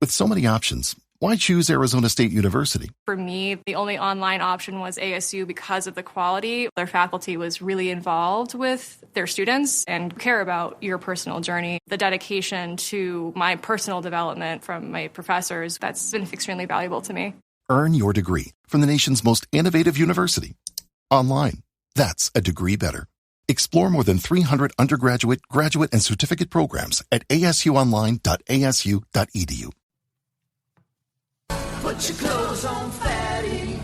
With so many options, why choose Arizona State University? For me, the only online option was ASU because of the quality. Their faculty was really involved with their students and care about your personal journey. The dedication to my personal development from my professors, that's been extremely valuable to me. Earn your degree from the nation's most innovative university. Online. That's a degree better. Explore more than 300 undergraduate, graduate, and certificate programs at asuonline.asu.edu. Put your clothes on, fatty.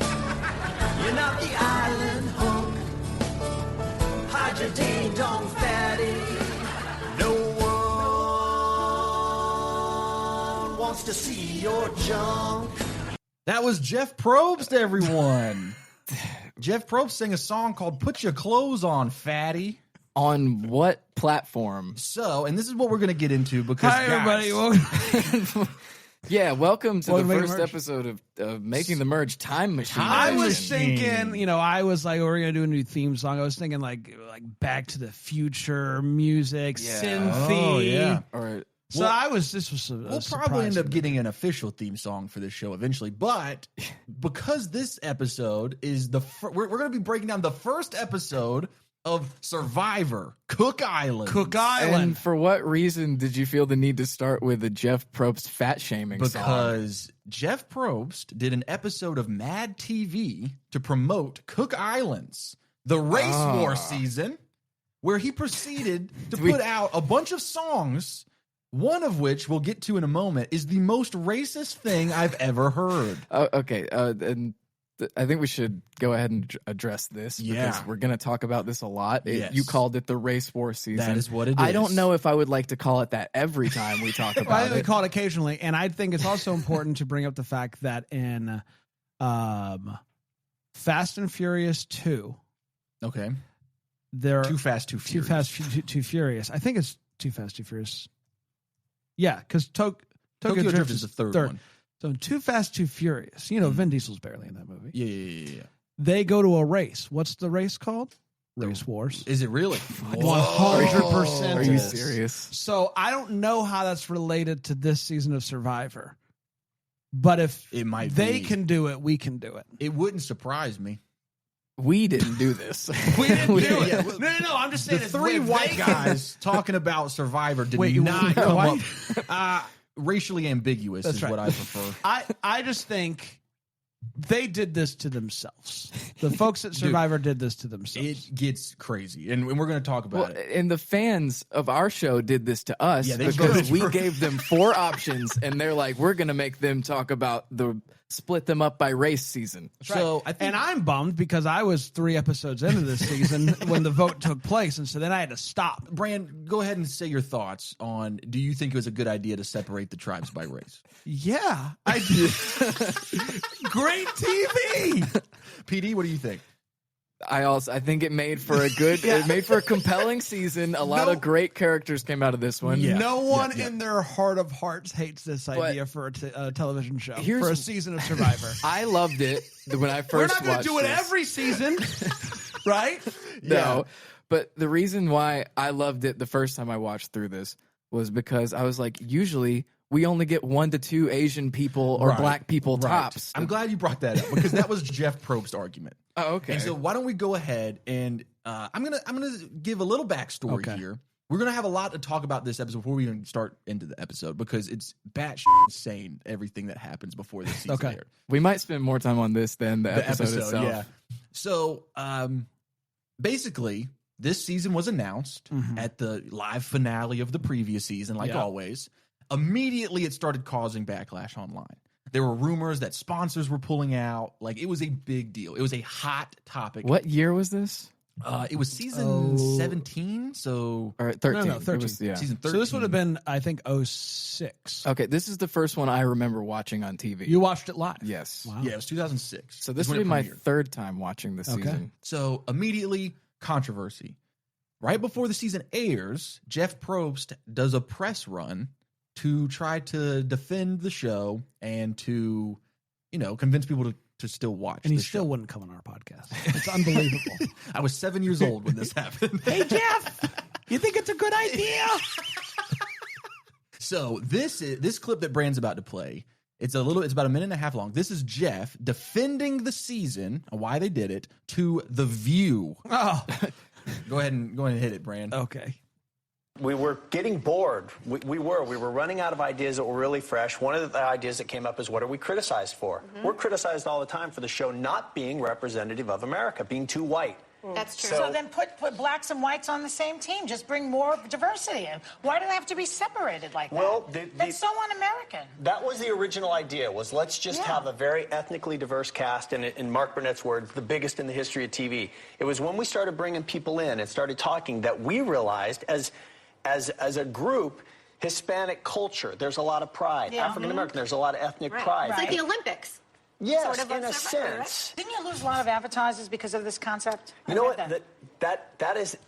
You're not the island hook. Hide your ding-dong, fatty. No one wants to see your junk. That was Jeff Probst, everyone. Jeff Probst sang a song called Put Your Clothes On, Fatty. On what platform? So, and this is what we're going to get into because, Hi, everybody. Welcome. Yeah, welcome to Welcome the to first Merge. episode of Making the Merge Time Machine. I was Machine. thinking, I was like, we're going to do a new theme song. I was thinking like Back to the Future music, synthy. Oh, yeah. Or So this was a We'll surprise probably end up to me. getting an official theme song for this show eventually, but because this episode is we're going to be breaking down the first episode of Survivor, Cook Island. Cook Island. and for what reason did you feel the need to start with a Jeff Probst fat shaming song? Because Jeff Probst did an episode of Mad TV to promote Cook Islands, the race war season, where he proceeded to put out a bunch of songs, one of which we'll get to in a moment, is the most racist thing I've ever heard. Okay, and I think we should go ahead and address this Yeah. because we're going to talk about this a lot. Yes. You called it the race war season. That is what it I is. don't know if I would like to call it that every time we talk I about think we it. call it occasionally, and I think it's also important to bring up the fact that in Fast and Furious 2, Okay. there are Too Fast, Too Too Furious. Fast, Too Furious. I think it's Too Fast, Too Furious. Yeah, because Tokyo Drift is the third one. So in Too Fast, Too Furious, Vin Diesel's barely in that movie. Yeah. They go to a race. What's the race called? Race Wars. Is it really? 100%. Are you serious? So I don't know how that's related to this season of Survivor. But if It might they be. can do it, we can do it. It wouldn't surprise me. We didn't do this. We didn't do it. Yeah. No. I'm just The saying. three white guys talking about Survivor did Wait, not you're come white? up. Racially ambiguous That's is right. what I prefer. I just think they did this to themselves. The folks at Survivor did this to themselves. It gets crazy, and we're going to talk about Well, it. and the fans of our show did this to us Yeah, they because voted we for- gave them 4 options, and they're like, we're going to make them talk about split them up by race season. So I think and I'm bummed because I was 3 episodes into this season when the vote took place, and so then I had to stop. Bran, go ahead and say your thoughts on, do you think it was a good idea to separate the tribes by race? Yeah, I did. Great TV. PD, what do you think? I think it made for it made for a compelling season. A lot of great characters came out of this one. Yeah. No one Yeah. in their heart of hearts hates this idea for a television show, for a season of Survivor. I loved it when I first We're not going watched to do it this. every season, right? No. But the reason why I loved it the first time I watched through this was because I was like, usually we only get 1 to 2 Asian people or Right. black people tops. I'm glad you brought that up because that was Jeff Probst's argument. Oh, okay. And so why don't we go ahead and I'm gonna give a little backstory here. We're gonna have a lot to talk about this episode before we even start into the episode because it's batshit insane everything that happens before this season aired. We might spend more time on this than the episode itself. Yeah. So basically, this season was announced at the live finale of the previous season, like always. Immediately, it started causing backlash online. There were rumors that sponsors were pulling out. Like, it was a big deal. It was a hot topic. What year was this? It was season 17, so... Or 13. No, 13. It was, Season 13. So this would have been, I think, 06. Okay, this is the first one I remember watching on TV. You watched it live? Yes. Wow. Yeah, it was 2006. So this is when will be it my premiered. 3rd time watching this season. So immediately, controversy. Right before the season airs, Jeff Probst does a press run to try to defend the show and to, convince people to still watch. And he the still show. wouldn't come on our podcast. It's unbelievable. I was 7 years old when this happened. Hey, Jeff, you think it's a good idea? So this clip that Bran's about to play. It's about a minute and a half long. This is Jeff defending the season, why they did it, to The View. Oh, Go ahead and hit it, Bran. okay. We were getting bored. We were running out of ideas that were really fresh. One of the ideas that came up is, what are we criticized for? We're criticized all the time for the show not being representative of America, being too white. That's true. So So then put blacks and whites on the same team. Just bring more diversity in. Why do they have to be separated like that? Well, that's so un-American. That was the original idea, was let's just have a very ethnically diverse cast, and in Mark Burnett's words, the biggest in the history of TV. It was when we started bringing people in and started talking that we realized as a group, Hispanic culture, there's a lot of pride. Yeah. African American, there's a lot of ethnic pride. Right. It's like the Olympics. Yes, sort of in a like Survivor, right? sense. Didn't you lose a lot of advertisers because of this concept? You know what? That is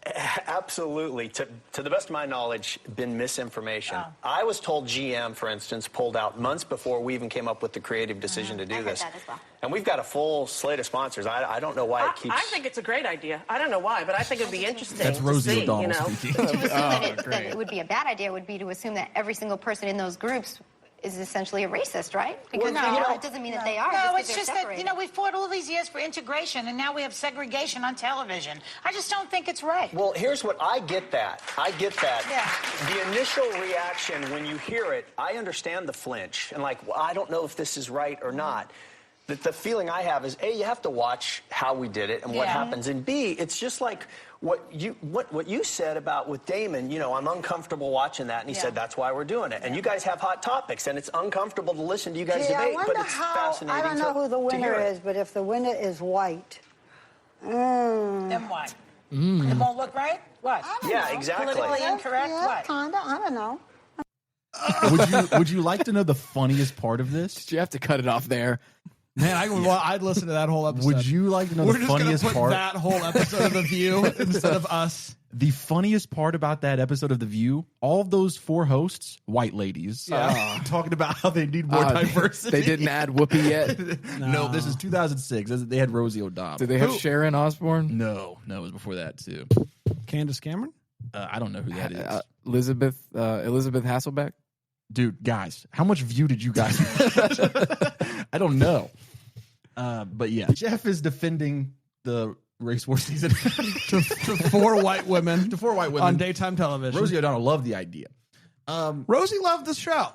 absolutely, to the best of my knowledge, been misinformation. Oh. I was told GM, for instance, pulled out months before we even came up with the creative decision to do I heard this. that as well. And we've got a full slate of sponsors. I don't know why it keeps... I think it's a great idea. I don't know why, but I think it'd be interesting That's to Rosie see, O'Donnell you know. speaking. To assume that it would be a bad idea would be to assume that every single person in those groups is essentially a racist, right? Because it doesn't mean that they are. No, just it's just that, we fought all these years for integration, and now we have segregation on television. I just don't think it's right. Well, here's what I get that. Yeah. The initial reaction when you hear it, I understand the flinch. And well, I don't know if this is right or not. The feeling I have is, A, you have to watch how we did it and what happens. And B, it's just like what you said about with Damon, I'm uncomfortable watching that. And he said, that's why we're doing it. And you guys have hot topics, and it's uncomfortable to listen to you guys debate, but it's fascinating I don't know who the winner to hear is, but if the winner is white, Then what? It won't look right? What? Yeah, exactly. Politically incorrect? yeah, What? kinda. I don't know. Would you like to know the funniest part of this? You have to cut it off there. Man, I'd listen to that whole episode. Would you like to know We're the just funniest gonna put part? that whole episode of The View instead of us. The funniest part about that episode of The View, all of those 4 hosts, white ladies, talking about how they need more diversity. They didn't add Whoopi yet. No, this is 2006. They had Rosie O'Donnell. Did they have Sharon Osbourne? No, it was before that too. Candace Cameron? I don't know who that is. Elizabeth Hasselbeck? Dude, guys, how much View did you guys I don't know. But yeah, Jeff is defending the race war season to 4 white women. To 4 white women on daytime television. Rosie O'Donnell loved the idea. Rosie loved the show.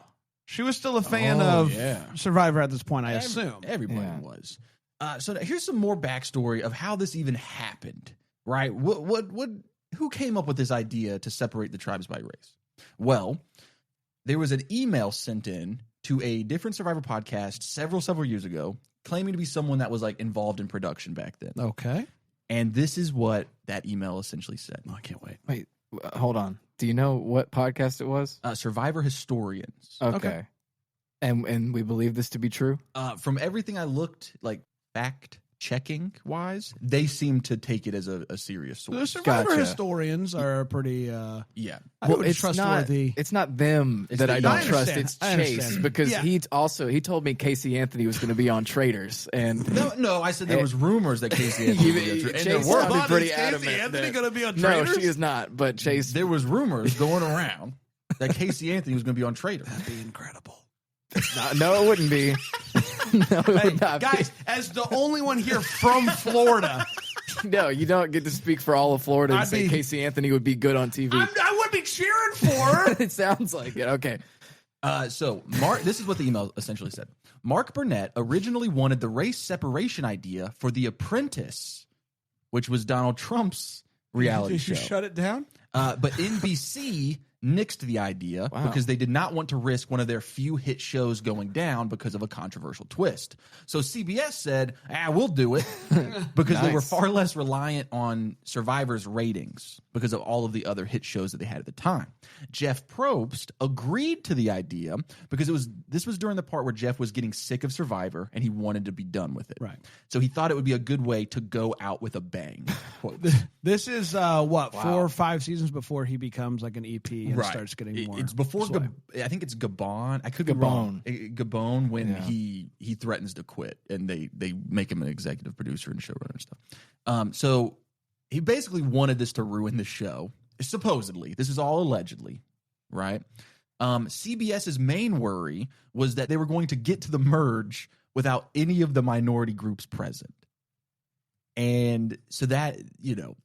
She was still a fan of Survivor at this point, I assume. Everybody was. So here's some more backstory of how this even happened, right? Who came up with this idea to separate the tribes by race? Well, there was an email sent in to a different Survivor podcast several years ago, claiming to be someone that was involved in production back then. Okay. And this is what that email essentially said. Oh, I can't wait. Wait, hold on. Do you know what podcast it was? Survivor Historians. Okay. And we believe this to be true? From everything I looked, fact checking wise, they seem to take it as a serious source. The Survivor historians are pretty it's trustworthy. It's not them that I don't trust. It's Chase, because he told me Casey Anthony was going to be on Traitors, and no, I said there was rumors that Casey Anthony would be on Traitors. Chase sounded pretty adamant. Casey Anthony going to be on No, Traitors? she is not. But Chase, there was rumors going around that Casey Anthony was going to be on Traitors. That'd be incredible. No, it wouldn't be. No, it would not guys, be. as the only one here from Florida. No, you don't get to speak for all of Florida and say Casey Anthony would be good on TV. I would be cheering for her. It sounds like it. Okay. So this is what the email essentially said. Mark Burnett originally wanted the race separation idea for The Apprentice, which was Donald Trump's reality Did show. you shut it down? But NBC nixed the idea because they did not want to risk one of their few hit shows going down because of a controversial twist. So CBS said, we'll do it because they were far less reliant on Survivor's ratings because of all of the other hit shows that they had at the time. Jeff Probst agreed to the idea because this was during the part where Jeff was getting sick of Survivor and he wanted to be done with it. Right. So he thought it would be a good way to go out with a bang. This is 4 or 5 seasons before he becomes an EP and starts getting more. It's before I think it's Gabon. I could be wrong. Gabon when he threatens to quit and they make him an executive producer and showrunner and stuff. So he basically wanted this to ruin the show. Supposedly, this is all allegedly, right? CBS's main worry was that they were going to get to the merge without any of the minority groups present. And so that,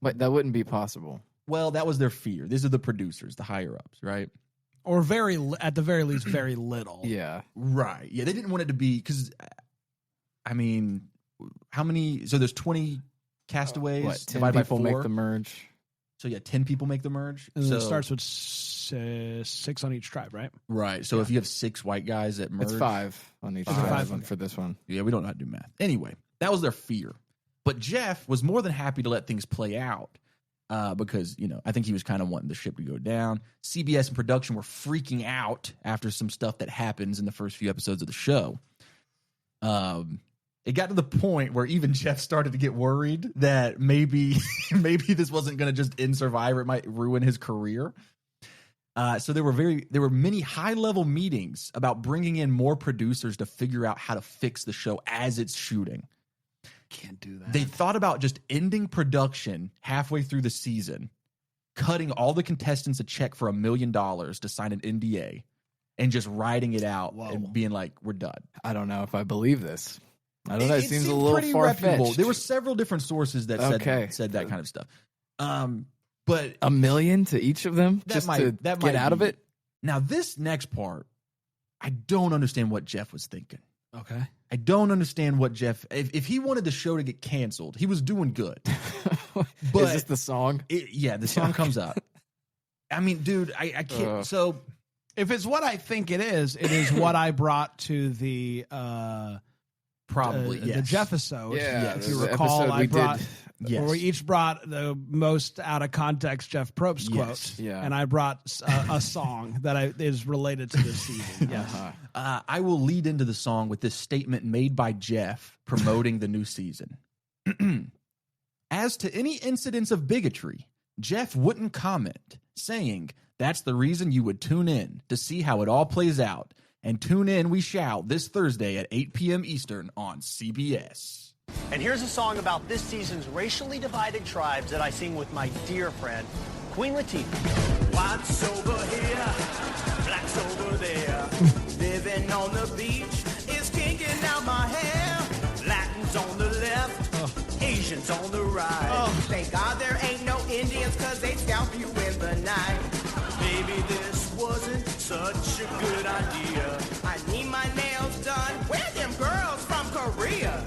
But that wouldn't be possible. Well, that was their fear. These are the producers, the higher ups, right? Or at the very least, very little. Yeah. Right. Yeah, they didn't want it to be, because, I mean, how many? So there's 20 castaways. 10 divided by people 4. make the merge. So yeah, 10 people make the merge. And so it starts with 6 on each tribe, right? Right. So if you have 6 white guys that merge. It's 5 on each tribe for this one. Yeah, we don't know how to do math. Anyway, that was their fear. But Jeff was more than happy to let things play out. Because, I think he was kind of wanting the ship to go down. CBS and production were freaking out after some stuff that happens in the first few episodes of the show. It got to the point where even Jeff started to get worried that maybe this wasn't going to just end Survivor. It might ruin his career. So there were many high-level meetings about bringing in more producers to figure out how to fix the show as it's shooting. Can't do that. They thought about just ending production halfway through the season, cutting all the contestants a check for $1 million to sign an NDA, and just writing it out and being like, we're done. I don't know if I believe this. I don't know. It seems a seemed little pretty far-fetched. reputable. There were several different sources that said that kind of stuff. But $1 million to each of them just to get out of it? Now, this next part, I don't understand what Jeff was thinking. Okay. I don't understand what Jeff... If he wanted the show to get canceled, he was doing good. But is this the song? The song comes up. I mean, dude, I can't... So... If it's what I think it is what I brought to the... Probably, the yes. Jeff episode. Yeah, if you the recall, episode I we brought... did. Yes. Where we each brought the most out of context Jeff Probst quote. Yes. Yeah. And I brought a song that is related to this season. Yes. I will lead into the song with this statement made by Jeff promoting the new season. As to any incidents of bigotry, Jeff wouldn't comment, saying, "That's the reason you would tune in to see how it all plays out. And tune in we shall this Thursday at 8 p.m. Eastern on CBS." And here's a song about this season's racially divided tribes that I sing with my dear friend, Queen Latifah. Whites over here, blacks over there. Living on the beach is kinking out my hair. Latins on the left, Asians on the right. Thank God there ain't no Indians, cause they scalp you in the night. Maybe this wasn't such a good idea. I need my nails done. Where them girls from Korea?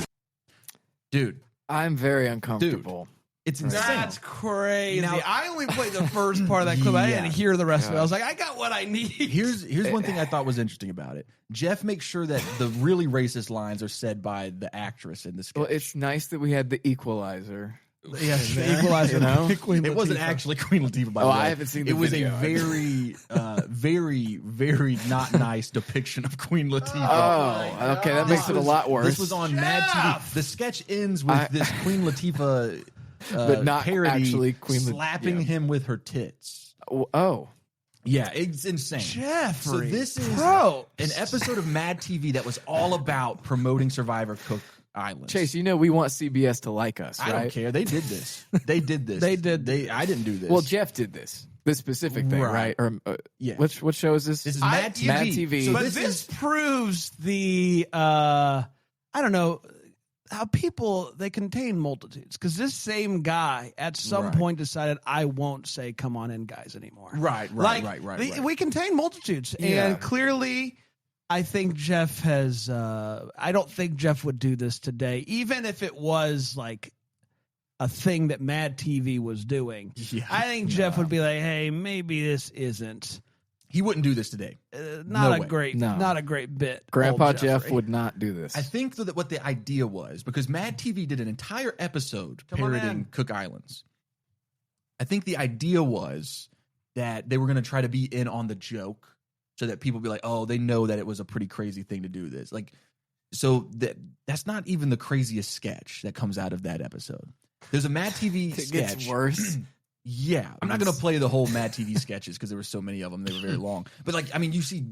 Dude, I'm very uncomfortable. it's insane. That's crazy. Now- I only played the first part of that clip. I Yeah. didn't hear the rest of it. I was like, I got what I need. Here's one thing I thought was interesting about it. Jeff makes sure that the really racist lines are said by the actress in the sketch. Well, it's nice that we had the equalizer. Yes, the equalizer. You know? Queen It wasn't Latifah. actually Queen Latifah, by the way. I haven't seen the It was video. a very, very, very not nice depiction of Queen Latifah. Oh, okay. That makes it a lot worse. This was on Mad TV. The sketch ends with this Queen Latifah But not parody actually Queen Latifah. slapping him with her tits. Oh. Yeah, it's insane. Jeffrey. So this is Probst. an episode of Mad TV that was all about promoting Survivor Cook Islands. Chase, you know we want CBS to like us, right? I don't care. They did this. They did this. They did I didn't do this. Well, Jeff did this specific thing, right? Or Yeah. What show is this? This is Mad TV. Mad TV. So But this this, is proves the I don't know how people they contain multitudes, because this same guy at some Right. point decided I won't say "come on in, guys" anymore. Right. We contain multitudes, Yeah. and clearly, I think Jeff has. I don't think Jeff would do this today, even if it was like a thing that Mad TV was doing. Yeah. I think Jeff would be like, "Hey, maybe this isn't." He wouldn't do this today. Not No a way. great, No. not a great bit. Grandpa old Jeff Jeffrey. would not do this. I think that what the idea was, because Mad TV did an entire episode Come on parodying in. Cook Islands. I think the idea was that they were going to try to be in on the joke so that people be like, oh, they know that it was a pretty crazy thing to do this. Like, so that's not even the craziest sketch that comes out of that episode. There's a Mad TV it sketch. gets worse. Yeah, I'm not going to play the whole Mad TV sketches because there were so many of them. They were very long. But like, I mean, you see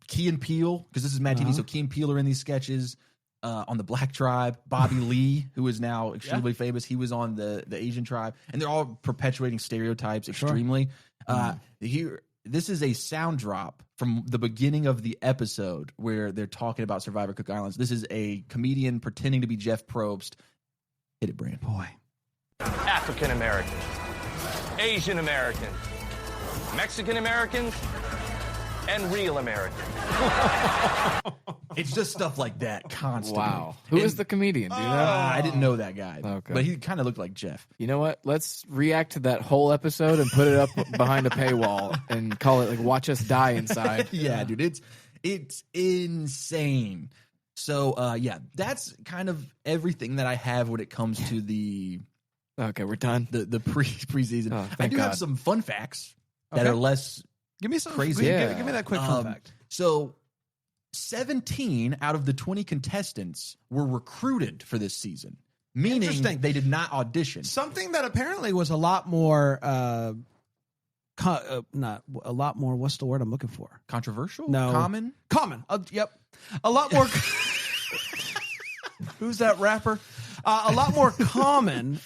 Key and Peele, because this is Mad TV, so Key and Peele are in these sketches. On the Black Tribe, Bobby Lee, who is now extremely famous, he was on the Asian tribe, and they're all perpetuating stereotypes extremely. Here, this is a sound drop from the beginning of the episode where they're talking about Survivor Cook Islands. This is a comedian pretending to be Jeff Probst. Hit it, Bran. Boy. African Americans, Asian Americans, Mexican Americans, and real Americans. It's just stuff like that constantly. Wow. Who is the comedian? Do you know? I didn't know that guy. Okay. But he kind of looked like Jeff. You know what? Let's react to that whole episode and put it up behind a paywall and call it like "Watch Us Die Inside." Yeah, dude, it's insane. So yeah, that's kind of everything that I have when it comes to the. Okay, we're done. The preseason. Oh, I do have some fun facts that are less. Give me some crazy. Give me that quick fun fact. So, 17 out of the 20 contestants were recruited for this season, meaning they did not audition. Something that apparently was a lot more, not a lot more. What's the word I'm looking for? Controversial? No, common. Yep, a lot more. Who's that rapper? A lot more common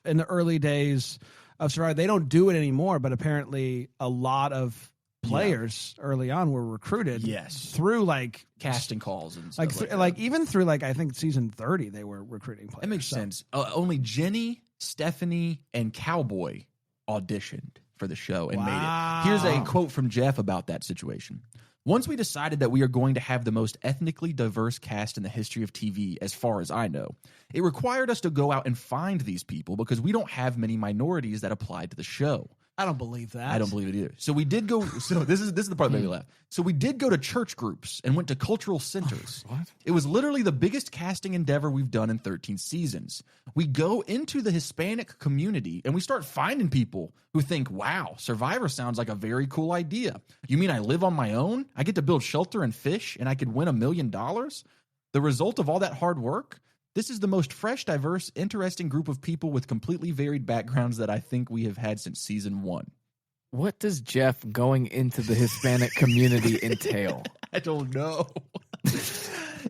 in the early days of Survivor. They don't do it anymore, but apparently a lot of players early on were recruited through like casting calls and stuff like even through like I think season 30 they were recruiting players. That makes sense. Only Jenny, Stephanie, and Cowboy auditioned for the show and made it. Here's a quote from Jeff about that situation. Once we decided that we are going to have the most ethnically diverse cast in the history of TV, as far as I know, it required us to go out and find these people because we don't have many minorities that applied to the show. I don't believe that. I don't believe it either. So we did go. So this is the part that made me laugh. So we did go to church groups and went to cultural centers. What? It was literally the biggest casting endeavor we've done in 13 seasons. We go into the Hispanic community and we start finding people who think, "Wow, Survivor sounds like a very cool idea. You mean I live on my own? I get to build shelter and fish, and I could win $1 million? The result of all that hard work." This is the most fresh, diverse, interesting group of people with completely varied backgrounds that I think we have had since season 1. What does Jeff going into the Hispanic community entail? I don't know.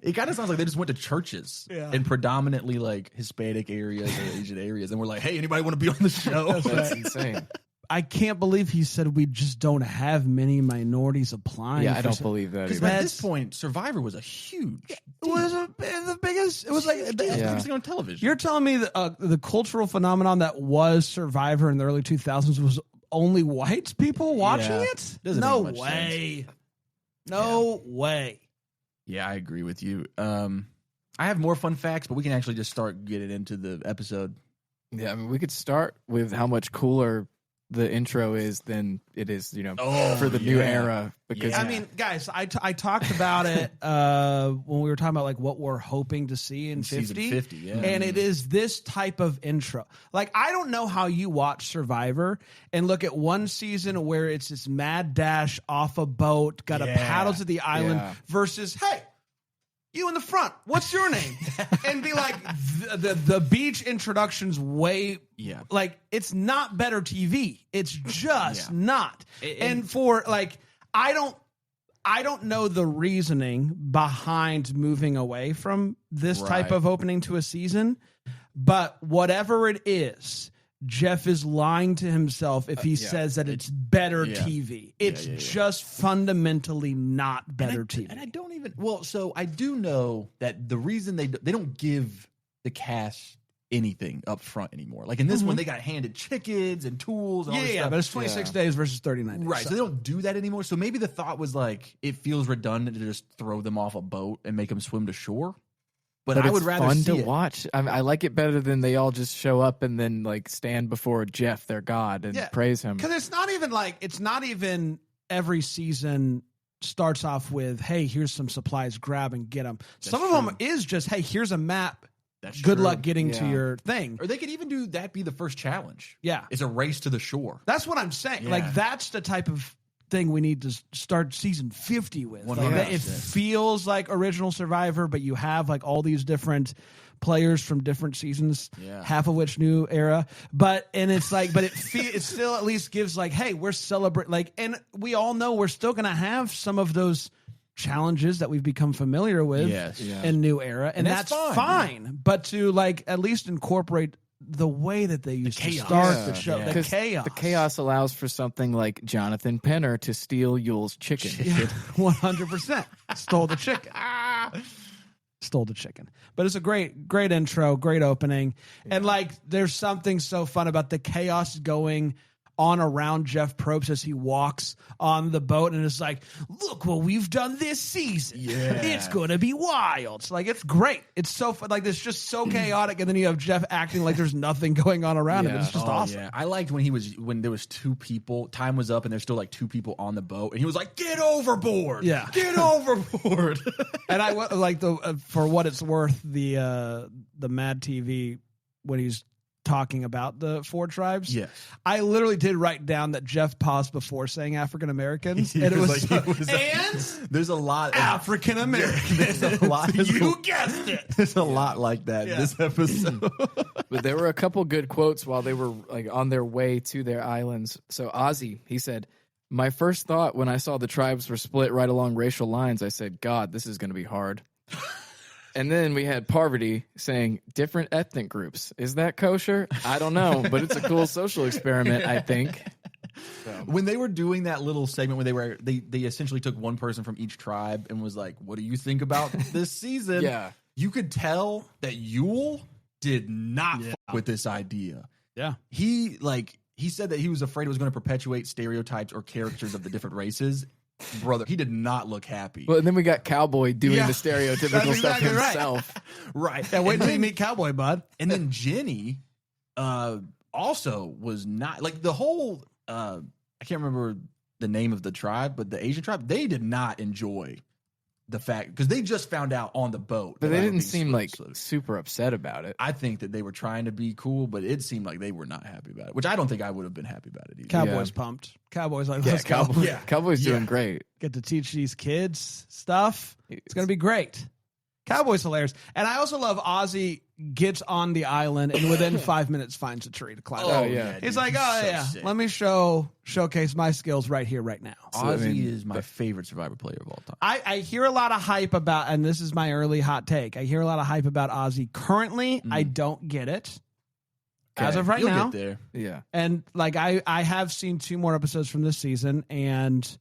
It kind of sounds like they just went to churches in predominantly like Hispanic areas or Asian areas, and we're like, "Hey, anybody want to be on the show?" That's insane. I can't believe he said we just don't have many minorities applying. Yeah, I don't believe that. Because at this point, Survivor was a huge. It was the biggest. It was like the biggest thing on television. You're telling me that the cultural phenomenon that was Survivor in the early 2000s was only white people watching it? No way. No way. Yeah, I agree with you. I have more fun facts, but we can actually just start getting into the episode. Yeah, I mean, we could start with how much cooler the intro is than it is, for the new era. Because I mean, guys, I talked about it when we were talking about like what we're hoping to see in 50. Season 50, and it is this type of intro. Like, I don't know how you watch Survivor and look at one season where it's this mad dash off a boat, got to paddle to the island versus, hey, you in the front, what's your name? And be like, the beach introduction's way, like, it's not better TV. It's just not. And for like, I don't know the reasoning behind moving away from this type of opening to a season, but whatever it is, Jeff is lying to himself if he says that it's better TV. It's just fundamentally not better TV. And I don't even, so I do know that the reason they don't give the cast anything up front anymore. Like in this one, they got handed chickens and tools and all this stuff. But it's 26 days versus 39 days. Right, so they don't do that anymore. So maybe the thought was like, it feels redundant to just throw them off a boat and make them swim to shore. But I would rather fun see to it. watch. I like it better than they all just show up and then like stand before Jeff, their god, and praise him. Because it's not even every season starts off with, hey, here's some supplies, grab and get them. Some of them is just, hey, here's a map. Good luck getting to your thing. Or they could even do that be the first challenge. Yeah. It's a race to the shore. That's what I'm saying. Like, that's the type of thing we need to start season 50 with. Like, it feels like original Survivor, but you have like all these different players from different seasons, half of which new era. But it's like, but it still at least gives like, hey, we're celebrating. Like, and we all know we're still gonna have some of those challenges that we've become familiar with in new era, and that's fine. But to like at least incorporate the way that they used to chaos. start the show, the 'Cause chaos. The chaos allows for something like Jonathan Penner to steal Yule's chicken. 100% stole the chicken. Stole the chicken. But it's a great intro, great opening. And like there's something so fun about the chaos going on around Jeff Probst as he walks on the boat, and it's like, look what we've done this season. Yeah. It's gonna be wild. It's like, it's great. It's so fun. Like, it's just so chaotic, and then you have Jeff acting like there's nothing going on around him. It's just awesome. Yeah. I liked when there was two people, time was up and there's still like two people on the boat, and he was like, get overboard. Yeah. Get overboard. And I like for what it's worth, the Mad TV, when he's talking about the 4 tribes. Yes. I literally did write down that Jeff paused before saying African Americans. And it was, and there's a lot of African Americans. There's a lot. You guessed it. There's a lot like that in this episode. But there were a couple good quotes while they were like on their way to their islands. So Ozzy, he said, "My first thought when I saw the tribes were split right along racial lines, I said, God, this is going to be hard." And then we had Parvati saying, different ethnic groups. Is that kosher? I don't know, but it's a cool social experiment, I think. So. When they were doing that little segment where they essentially took one person from each tribe and was like, what do you think about this season? Yeah. You could tell that Yule did not fuck with this idea. Yeah. He said that he was afraid it was going to perpetuate stereotypes or characters of the different races. Brother, he did not look happy. Well, and then we got Cowboy doing the stereotypical stuff exactly himself. Right. Yeah, wait till you meet Cowboy, bud. And then Jenny also was not like the whole I can't remember the name of the tribe, but the Asian tribe, they did not enjoy the fact, because they just found out on the boat. But they didn't seem like super upset about it. I think that they were trying to be cool, but it seemed like they were not happy about it, which I don't think I would have been happy about it either. Cowboy's pumped. Cowboy's like, Yeah, let's go. Cowboy's doing great. Get to teach these kids stuff. It's going to be great. Cowboy's hilarious. And I also love Ozzy gets on the island and within 5 minutes finds a tree to climb. Oh, yeah. He's dude, like, sick. let me showcase my skills right here, right now. Ozzy is my favorite Survivor player of all time. I hear a lot of hype about, and this is my early hot take, I hear a lot of hype about Ozzy. Currently, I don't get it. As of right You'll now. get there. Yeah. And like I have seen 2 more episodes from this season, and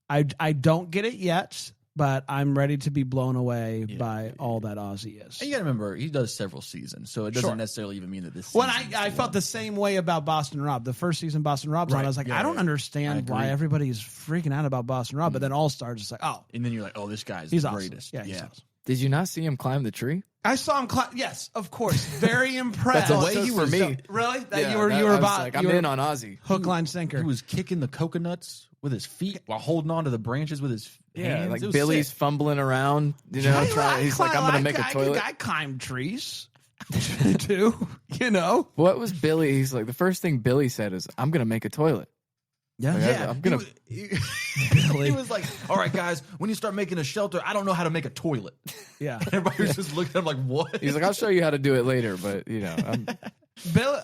I don't get it yet, but I'm ready to be blown away by all that Ozzy is. And you got to remember, he does several seasons, so it doesn't necessarily even mean that this Well, season I felt the same way about Boston Rob. The first season Boston Rob's on, I was like, I don't understand why everybody's freaking out about Boston Rob. But then All Stars is like, oh. And then you're like, oh, this guy's He's the awesome. greatest. Yeah, he's awesome. Did you not see him climb the tree? I saw him climb. Yes, of course. Very impressed. That's the way he was for me. Really? That Yeah, you were I was about. like, I'm you were in on Ozzy. Hook, line, sinker. He was kicking the coconuts with his feet while holding on to the branches with his hands. Like It was Billy's sick. fumbling around, you know, he's like, I'm going to make a toilet. I climbed trees, too, you know? What was Billy? He's like, the first thing Billy said is, I'm going to make a toilet. Yeah. Like, I'm going to. He was like, all right, guys, when you start making a shelter, I don't know how to make a toilet. Yeah. Everybody was just looking at him like, what? He's like, I'll show you how to do it later, but, you know. Bill,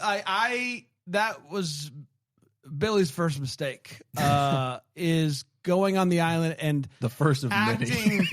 that was Billy's first mistake, is going on the island and The first of many.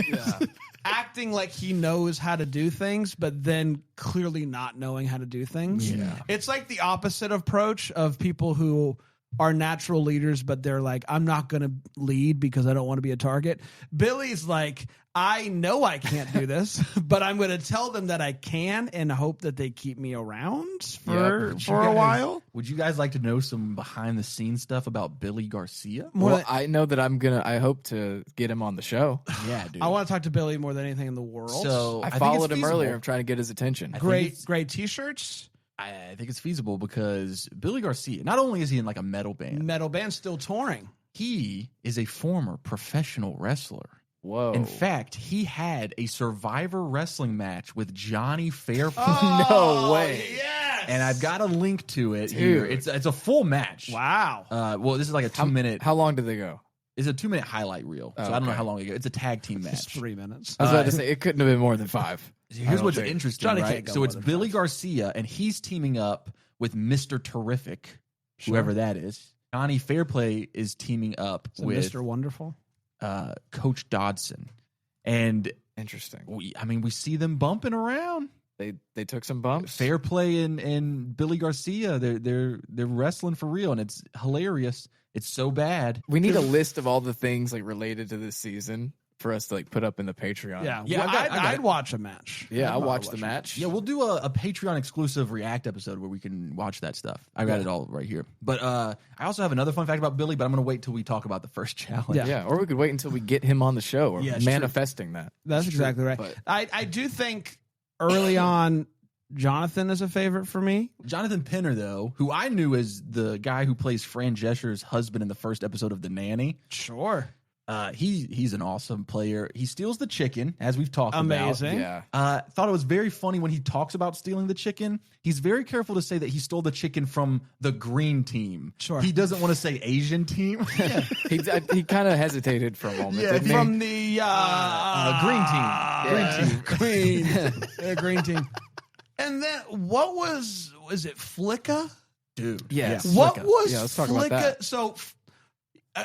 acting like he knows how to do things, but then clearly not knowing how to do things. Yeah. It's like the opposite approach of people who are natural leaders, but they're like, I'm not going to lead because I don't want to be a target. Billy's like, I know I can't do this, but I'm going to tell them that I can and hope that they keep me around for a while. Would you guys like to know some behind the scenes stuff about Billy Garcia? Well, I know that I hope to get him on the show. Yeah, dude. I want to talk to Billy more than anything in the world. So I think followed it's him feasible. earlier. I'm trying to get his attention. great t-shirts. I think it's feasible because Billy Garcia, not only is he in like a metal band Still touring. he is a former professional wrestler. Whoa. In fact, he had a Survivor wrestling match with Johnny Fairplay. No way. Yes. And I've got a link to it here. It's a full match. Wow. Well, this is like a 2-minute. How long did they go? It's a 2-minute highlight reel. So I don't know how long it goes. It's a tag team It's match. 3 minutes. I was about to say, it couldn't have been more than 5. Here's what's interesting, Johnny right? can't go So more it's than Billy 5. Garcia, and he's teaming up with Mr. Terrific, whoever that is. Johnny Fairplay is teaming up with Mr. Wonderful. Coach Dodson. And Interesting. we see them bumping around. They took some bumps. Fair Play and Billy Garcia, they're wrestling for real, and it's hilarious. It's so bad. We need a list of all the things like related to this season for us to like put up in the Patreon. Yeah, I'd watch a match. Yeah, I'll watch the match. Yeah, we'll do a Patreon exclusive React episode where we can watch that stuff. I got it all right here. But I also have another fun fact about Billy, but I'm going to wait till we talk about the first challenge. Yeah, or we could wait until we get him on the show or manifesting that. That's exactly right. But I do think early on, Jonathan is a favorite for me. Jonathan Penner, though, who I knew as the guy who plays Fran Drescher's husband in the first episode of The Nanny. Sure. He's an awesome player. He steals the chicken, as we've talked about. Amazing. Yeah. Thought it was very funny when he talks about stealing the chicken. He's very careful to say that he stole the chicken from the green team. Sure. He doesn't want to say Asian team. yeah. He kind of hesitated for a moment. Yeah, didn't he? From the green team. Green team. And then what was it Flicka? Dude. Yes. Yeah. What Flicka. was let's talk about Flicka? that. So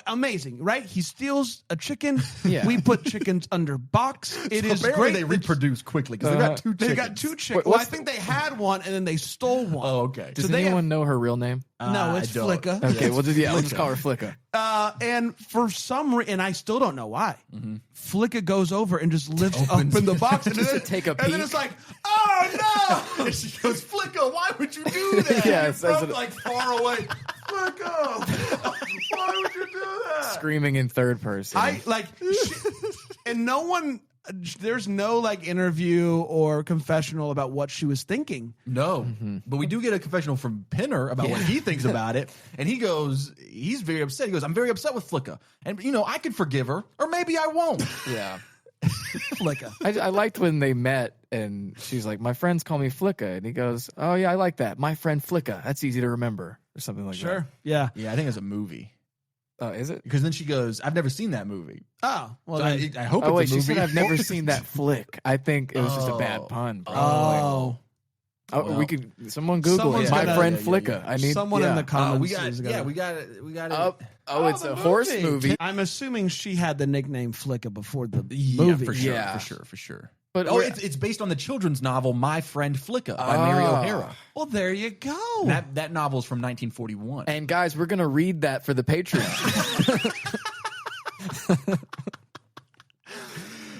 amazing, right? He steals a chicken. Yeah. We put chickens under box. It is Apparently great. they reproduce quickly because they got two chickens. They got two chickens. Wait, Well, I think they had one and then they stole one. Oh, okay. Does they anyone know her real name? No, it's I don't. Flicka. Okay, we'll just call her Flicka. And for some reason, and I still don't know why, Mm-hmm. Flicka goes over and just lifts up in the box and Just then, to take a and then peek. it's like, oh no! And she goes, Flicka, why would you do that? Yeah, From like far away, Flicka, why would you do that? Screaming in third person. And no one. There's no like interview or confessional about what she was thinking. No, but we do get a confessional from Penner about what he thinks about it, and he goes, he's very upset. He goes, I'm very upset with Flicka, and I could forgive her, or maybe I won't. yeah. Flicka. I liked when they met and she's like, my friends call me Flicka. And he goes, oh, yeah, I like that. My friend Flicka. That's easy to remember or something like that. Sure. Yeah. Yeah, I think it's a movie. Oh, is it? Because then she goes, I've never seen that movie. Oh, well, So then, I hope Oh, wait, it's a she movie. said I've never seen that flick. I think it was just a bad pun. Probably. oh, We could someone Google Someone's it. My gonna- friend yeah, Flicka. yeah. I need someone in the comments. we got is it. gonna- Yeah, we got it. We got it. it's a horse movie. I'm assuming she had the nickname Flicka before the Yeah, movie. for sure, Yeah. for sure. But Oh, it's based on the children's novel My Friend Flicka by Mary O'Hara. Well, there you go. That novel's from 1941. And guys, we're gonna read that for the Patreon.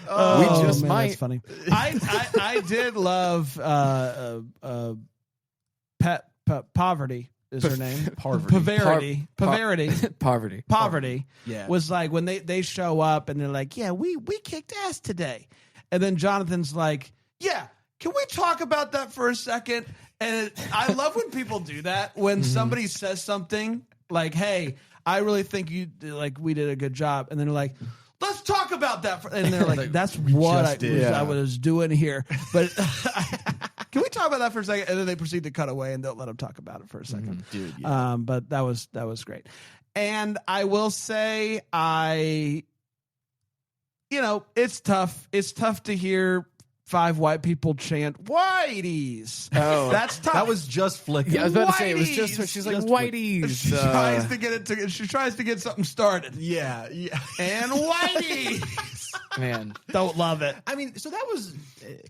We just man, might. That's funny. I did love Poverty is her name. Poverty. Poverty Yeah. was like when they show up and they're like, yeah, we kicked ass today. And then Jonathan's like, yeah, can we talk about that for a second? And I love when people do that. When somebody says something like, hey, I really think we did a good job. And then they're like, let's talk about that. And they're like, that's what I was doing here. But can we talk about that for a second? And then they proceed to cut away and don't let them talk about it for a second. Dude, yeah. But that was great. And I will say it's tough. It's tough to hear 5 white people chant Whiteys. Oh, that's tough. That was just Flicka. Yeah, I was about to say it was just. Whiteys! She's like Just Whiteys. She tries to get it. She tries to get something started. Yeah. And Whiteys. Man, Don't love it. I mean, so that was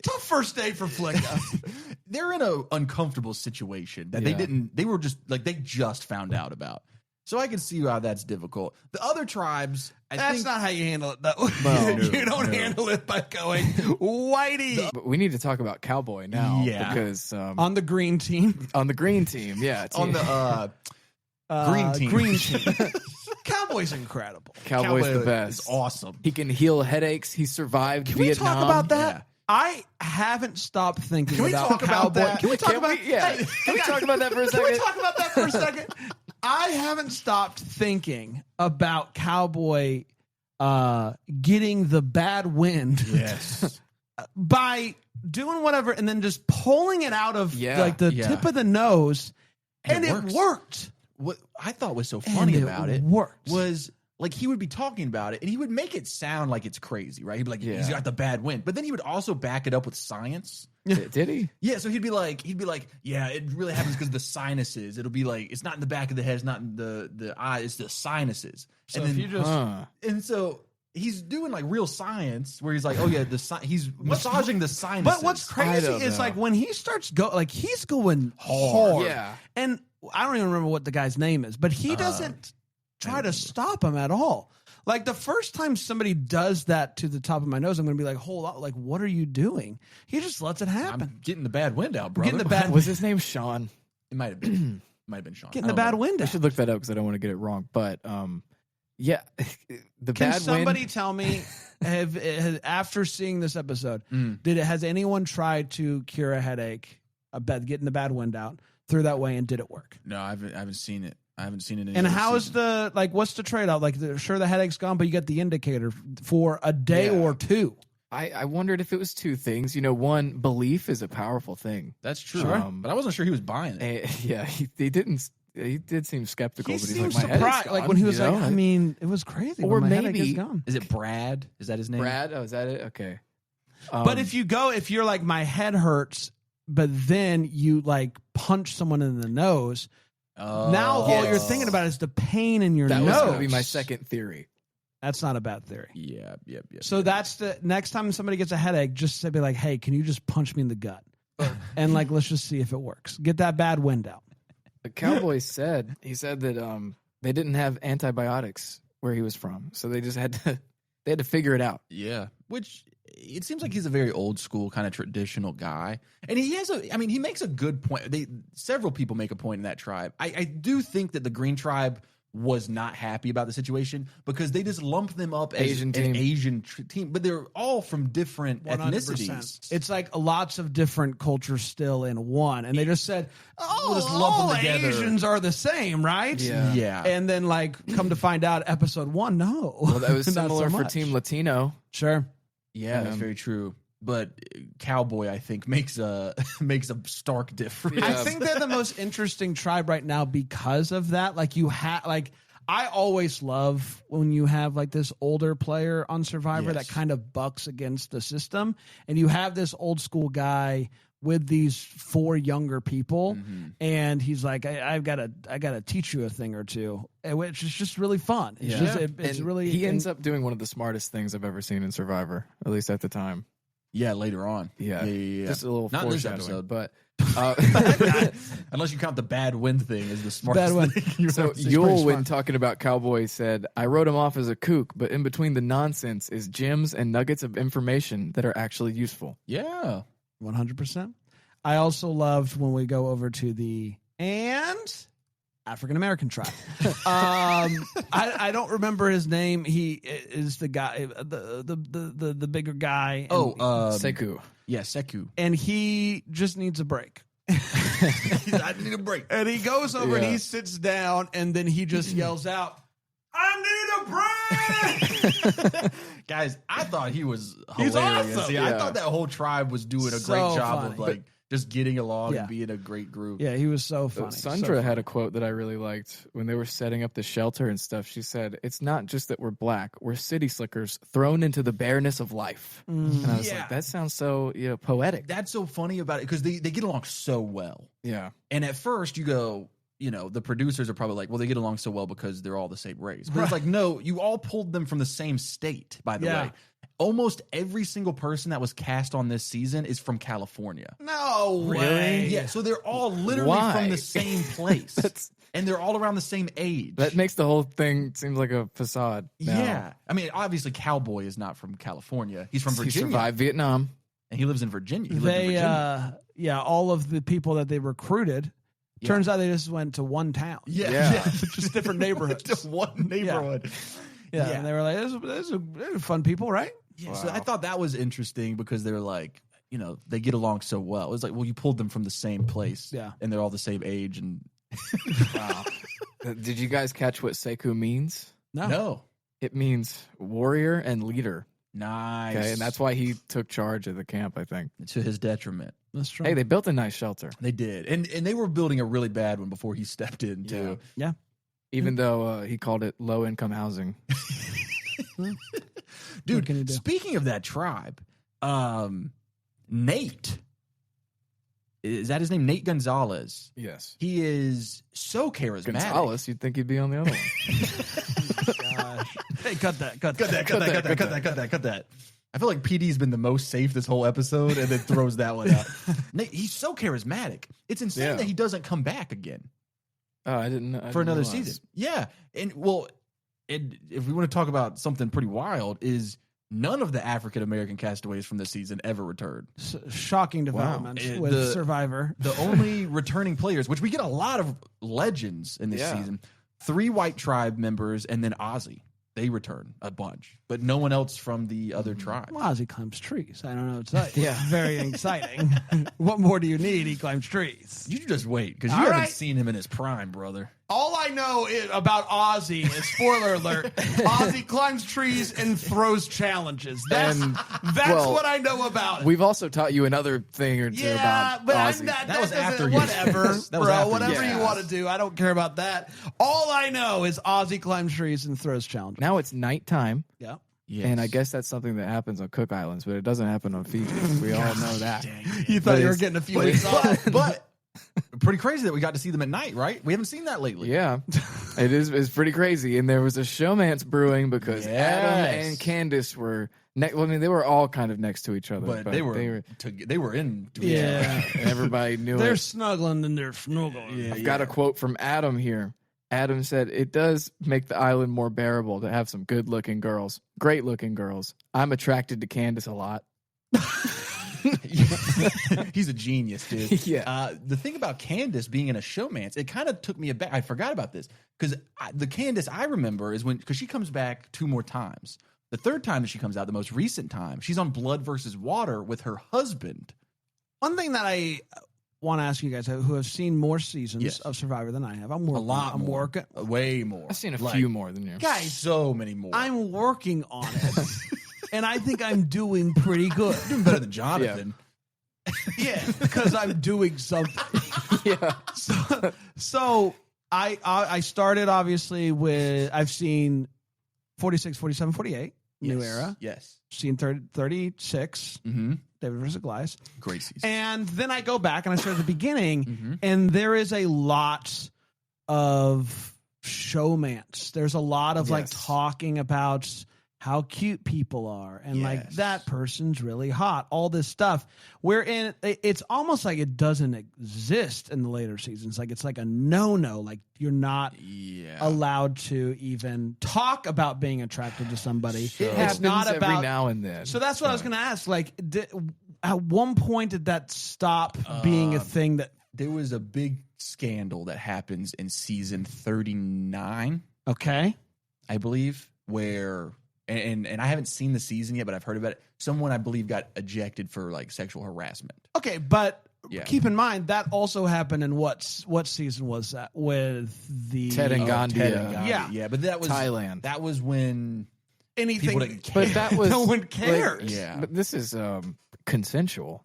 Tough first day for Flicka. they're in an uncomfortable situation that Yeah. they were just like they just found out about. So I can see how that's difficult. The other tribes, I That's think, not how you handle it, though. No, you don't handle it by going Whitey but we need to talk about Cowboy now. Yeah. Because on the green team. on the green team, yeah, on the green team. Green team. Cowboy's incredible. Cowboy's Cowboy the best. is awesome. He can heal headaches. He survived Can Vietnam. we talk about that? Yeah. I haven't stopped thinking Can we about talk about Cowboy. that? Can we talk Can about we- yeah. Can we talk about that for a Can we second? talk about that for a second? I haven't stopped thinking about Cowboy getting the bad wind. Yes. By doing whatever and then just pulling it out of Yeah, the tip of the nose, and it works. worked. What I thought was so funny And it about it worked. was like he would be talking about it and he would make it sound like it's crazy, right? He'd be like, he's got the bad wind, but then he would also back it up with science. Did he? Yeah, so he'd be like, yeah, it really happens because the sinuses. It'll be like it's not in the back of the head, it's not in the eye, it's the sinuses. So and if then, you just and so he's doing like real science where he's like, oh yeah, he's massaging the sinuses. But what's crazy is like when he starts he's going hard. Yeah. And I don't even remember what the guy's name is, but he doesn't try to stop him at all. Like the first time somebody does that to the top of my nose, I'm going to be like, hold on, like what are you doing? He just lets it happen. I'm getting the bad wind out, bro. Getting the bad. Was his name Sean? It might have been. Might have been Sean. Getting the bad wind I out. should look that up because I don't want to get it wrong. But yeah, the Can bad somebody wind. tell me, after seeing this episode, has anyone tried to cure a headache, getting the bad wind out through that way, and did it work? No, I haven't seen it. I haven't seen it. And how is what's the trade off? Like, sure, the headache's gone, but you get the indicator for a day or two. I wondered if it was two things. One, belief is a powerful thing. That's true. But I wasn't sure he was buying it. He didn't. He did seem skeptical. He but he's seemed like, my headache's surprised, like gone, when he was like, I mean, it was crazy. Or but my maybe headache is gone. Is it Brad? Is that his name? Brad. Oh, is that it? Okay. But if you're like, my head hurts, but then you like punch someone in the nose. Now all you're thinking about is the pain in your nose. That was going to be my second theory. That's not a bad theory. Yeah. So that's the next time somebody gets a headache, just be like, hey, can you just punch me in the gut? And like, let's just see if it works. Get that bad wind out. The Cowboy said that they didn't have antibiotics where he was from, so they just had to figure it out. Yeah, which it seems like he's a very old school kind of traditional guy, and he makes a good point. Several people make a point in that tribe. I do think that the Green Tribe was not happy about the situation because they just lump them up as Asian team. an Asian team, but they're all from different 100%. ethnicities. It's like lots of different cultures still in one, and they just said, "Oh, We'll just lump all them together." Asians are the same, right?" Yeah. And then, like, come to find out, episode 1, no. Well, that was Not similar so for much. Team Latino. Sure. Yeah, that's very true. But Cowboy, I think, makes a stark difference. I think they're the most interesting tribe right now because of that. Like, I always love when you have like this older player on Survivor that kind of bucks against the system, and you have this old school guy with these 4 younger people, and he's like, I gotta teach you a thing or two, which is just really fun. It's really he ends up doing one of the smartest things I've ever seen in Survivor, at least at the time. Yeah, later on. Yeah. Just a little not in this foreshadowing, episode, but unless you count the bad wind thing as the smartest thing. You so have to say. Yule, when talking about Cowboy, said, I wrote him off as a kook, but in between the nonsense is gems and nuggets of information that are actually useful. Yeah. 100%. I also loved when we go over to the African American tribe. I don't remember his name. He is the guy, the bigger guy. Seku. Yeah, Seku. And he just needs a break. I need a break. And he goes over and he sits down, and then he just yells out, I need a break! Guys, I thought he was He's hilarious. awesome. Yeah, I thought that whole tribe was doing a So great job funny. of like just getting along Yeah. and being a great group. Yeah, he was so funny. Sandra had a quote that I really liked when they were setting up the shelter and stuff. She said, it's not just that we're black, we're city slickers thrown into the bareness of life. And I was like, that sounds so poetic. That's so funny about it because they get along so well. Yeah. And at first you go, the producers are probably like, well, they get along so well because they're all the same race. But it's like, no, you all pulled them from the same state, by the way. Almost every single person that was cast on this season is from California. No way. Yeah, so they're all literally from the same place. And they're all around the same age. That makes the whole thing seem like a facade. now. Yeah. I mean, obviously, Cowboy is not from California. He's from Virginia. He survived Vietnam. And he lives in Virginia. He lived in Virginia. All of the people that they recruited, turns out they just went to one town. Yeah. Just different neighborhoods. Just one neighborhood. Yeah. And they were like, those are fun people, right? Yeah, so I thought that was interesting because they were like, they get along so well. It was like, well, you pulled them from the same place. Yeah. And they're all the same age. And Wow. Did you guys catch what Seku means? No. It means warrior and leader. Nice. Okay, and that's why he took charge of the camp, I think. To his detriment. That's true. Hey, they built a nice shelter. They did. And they were building a really bad one before he stepped in, too. Yeah. Even though he called it low-income housing. Dude, speaking of that tribe, Nate, is that his name? Nate Gonzalez. Yes. He is so charismatic. Gonzalez, you'd think he'd be on the other one. gosh. Hey, cut that. Cut that. I feel like PD's been the most safe this whole episode and then throws that one out. Nate, he's so charismatic. It's insane that he doesn't come back again. Oh, I didn't for another season. Yeah. And well, if we want to talk about something pretty wild, is none of the African American castaways from this season ever returned. Shocking development with Survivor. The only returning players, which we get a lot of legends in this season, 3 white tribe members and then Ozzy. They return a bunch, but no one else from the other tribe. Well, Ozzy climbs trees. I don't know what to tell you. Yeah. Very exciting. What more do you need? He climbs trees. You just wait, because you haven't seen him in his prime, brother. All I know about Ozzy is, spoiler alert, Ozzy climbs trees and throws challenges. That's what I know about it. We've also taught you another thing or two about Ozzy. That was after whatever, bro. Whatever you want to do. I don't care about that. All I know is Ozzy climbs trees and throws challenges. Now it's nighttime. Yeah. Yes. And I guess that's something that happens on Cook Islands, but it doesn't happen on Fiji. We all know that. You thought you were getting a few weeks off. But pretty crazy that we got to see them at night, right? We haven't seen that lately. Yeah. It's pretty crazy. And there was a showmance brewing because Adam and Candace were they were all kind of next to each other. But they were into each other. Everybody knew they're it. snuggling and they're snuggling. Yeah, I've got a quote from Adam here. Adam said, "It does make the island more bearable to have some good-looking girls, great-looking girls. I'm attracted to Candace a lot." He's a genius, dude. Yeah. The thing about Candace being in a showmance, it kind of took me aback. I forgot about this because the Candace I remember is because she comes back 2 more times. The third time that she comes out, the most recent time, she's on Blood versus Water with her husband. One thing that I want to ask you guys who have seen more seasons of Survivor than I have. I'm working. A lot I'm more. working. Way more. I've seen a few more than you. Guys, so many more. I'm working on it. And I think I'm doing pretty good. You're doing better than Jonathan. Yeah, because I'm doing something. Yeah. So I started obviously with, I've seen 46, 47, 48, New Era. Yes. Seen 36, David versus Goliath. Great season. And then I go back and I start at the beginning, and there is a lot of showmance. There's a lot of like talking about how cute people are and like that person's really hot, all this stuff, wherein it's almost like it doesn't exist in the later seasons. Like it's like a no-no, like you're not allowed to even talk about being attracted to somebody. It happens not every about now and then. So that's what I was going to ask. Like at one point did that stop being a thing? That there was a big scandal that happens in season 39. Okay. I believe, where and I haven't seen the season yet, but I've heard about it. Someone I believe got ejected for like sexual harassment. Okay, but keep in mind that also happened in what season was that with the Ted and Gandhi? Yeah, but that was Thailand. That was when anything, people didn't care. But that was no one cares. But this is consensual.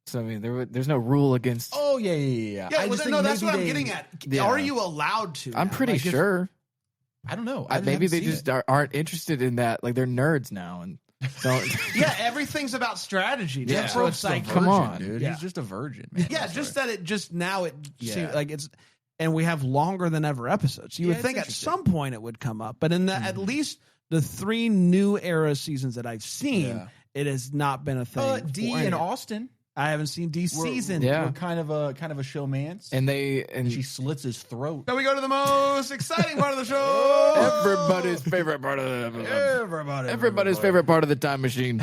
So I mean, there's no rule against. Oh yeah. That's what I'm getting at. Are you allowed to? I'm pretty sure. I don't know. Maybe they just aren't interested in that. Like they're nerds now and don't. Yeah, everything's about strategy. Yeah, so it's like, come on, dude. Yeah. He's just a virgin, man. Yeah, just that it just now it seems like it's, and we have longer than ever episodes. You would think at some point it would come up, but in the at least the 3 New Era seasons that I've seen, it has not been a thing. D and Austin. I haven't seen D season. We're kind of a showmance, and she slits his throat. Then we go to the most exciting part of the show. Everybody's favorite part of everybody's favorite part of the time machine.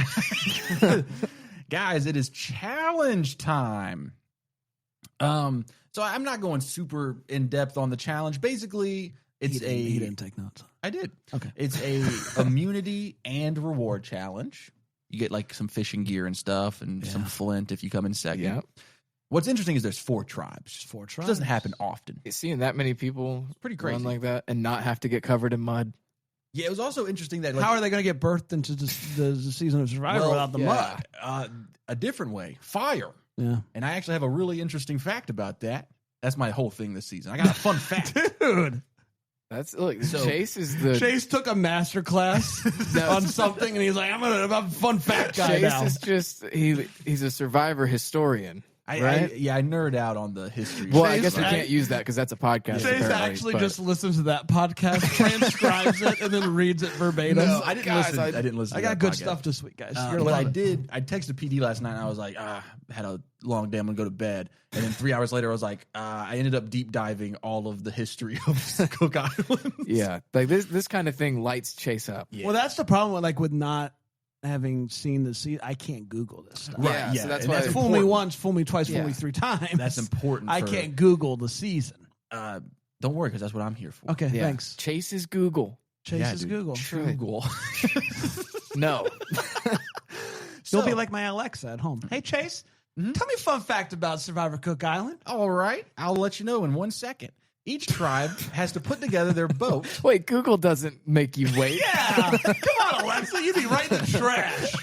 Guys, it is challenge time. So I'm not going super in depth on the challenge. Basically, it's he didn't take notes. I did. Okay. It's a immunity and reward challenge. You get like some fishing gear and stuff and some flint if you come in second. Yep. What's interesting is there's 4 tribes. 4 tribes. It doesn't happen often. Seeing that many people pretty crazy run like that and not have to get covered in mud. Yeah, it was also interesting that how are they going to get birthed into the season of Survivor without the mud? A different way. Fire. Yeah. And I actually have a really interesting fact about that. That's my whole thing this season. I got a fun fact. Dude. That's Chase took a master class on something, and he's like, I'm a fun fact guy Chase now. is just he's a Survivor historian. I nerd out on the history. Well, I guess we can't use that because that's a podcast. Chase actually just listens to that podcast, transcribes it, and then reads it verbatim. No, I didn't listen. I didn't listen. I to got that good podcast. stuff this week, guys. But I did. I texted PD last night, and I was like, had a long day. I'm gonna go to bed. And then 3 hours later, I was like, I ended up deep diving all of the history of Cook Islands. Yeah, like this kind of thing lights Chase up. Well, that's the problem with not having seen the season. I can't Google this stuff. Right. Yeah, so that's why fool me once, fool me twice, fool me 3 times. That's important. I can't Google the season. Don't worry, because that's what I'm here for. Okay, thanks. Chase is Google. Chase is Google. Google. No. You'll be like my Alexa at home. Hey, Chase, tell me a fun fact about Survivor Cook Island. All right, I'll let you know in 1 second. Each tribe has to put together their boat. Wait, Google doesn't make you wait. Yeah, come on, Alexa, you'd be right in the trash.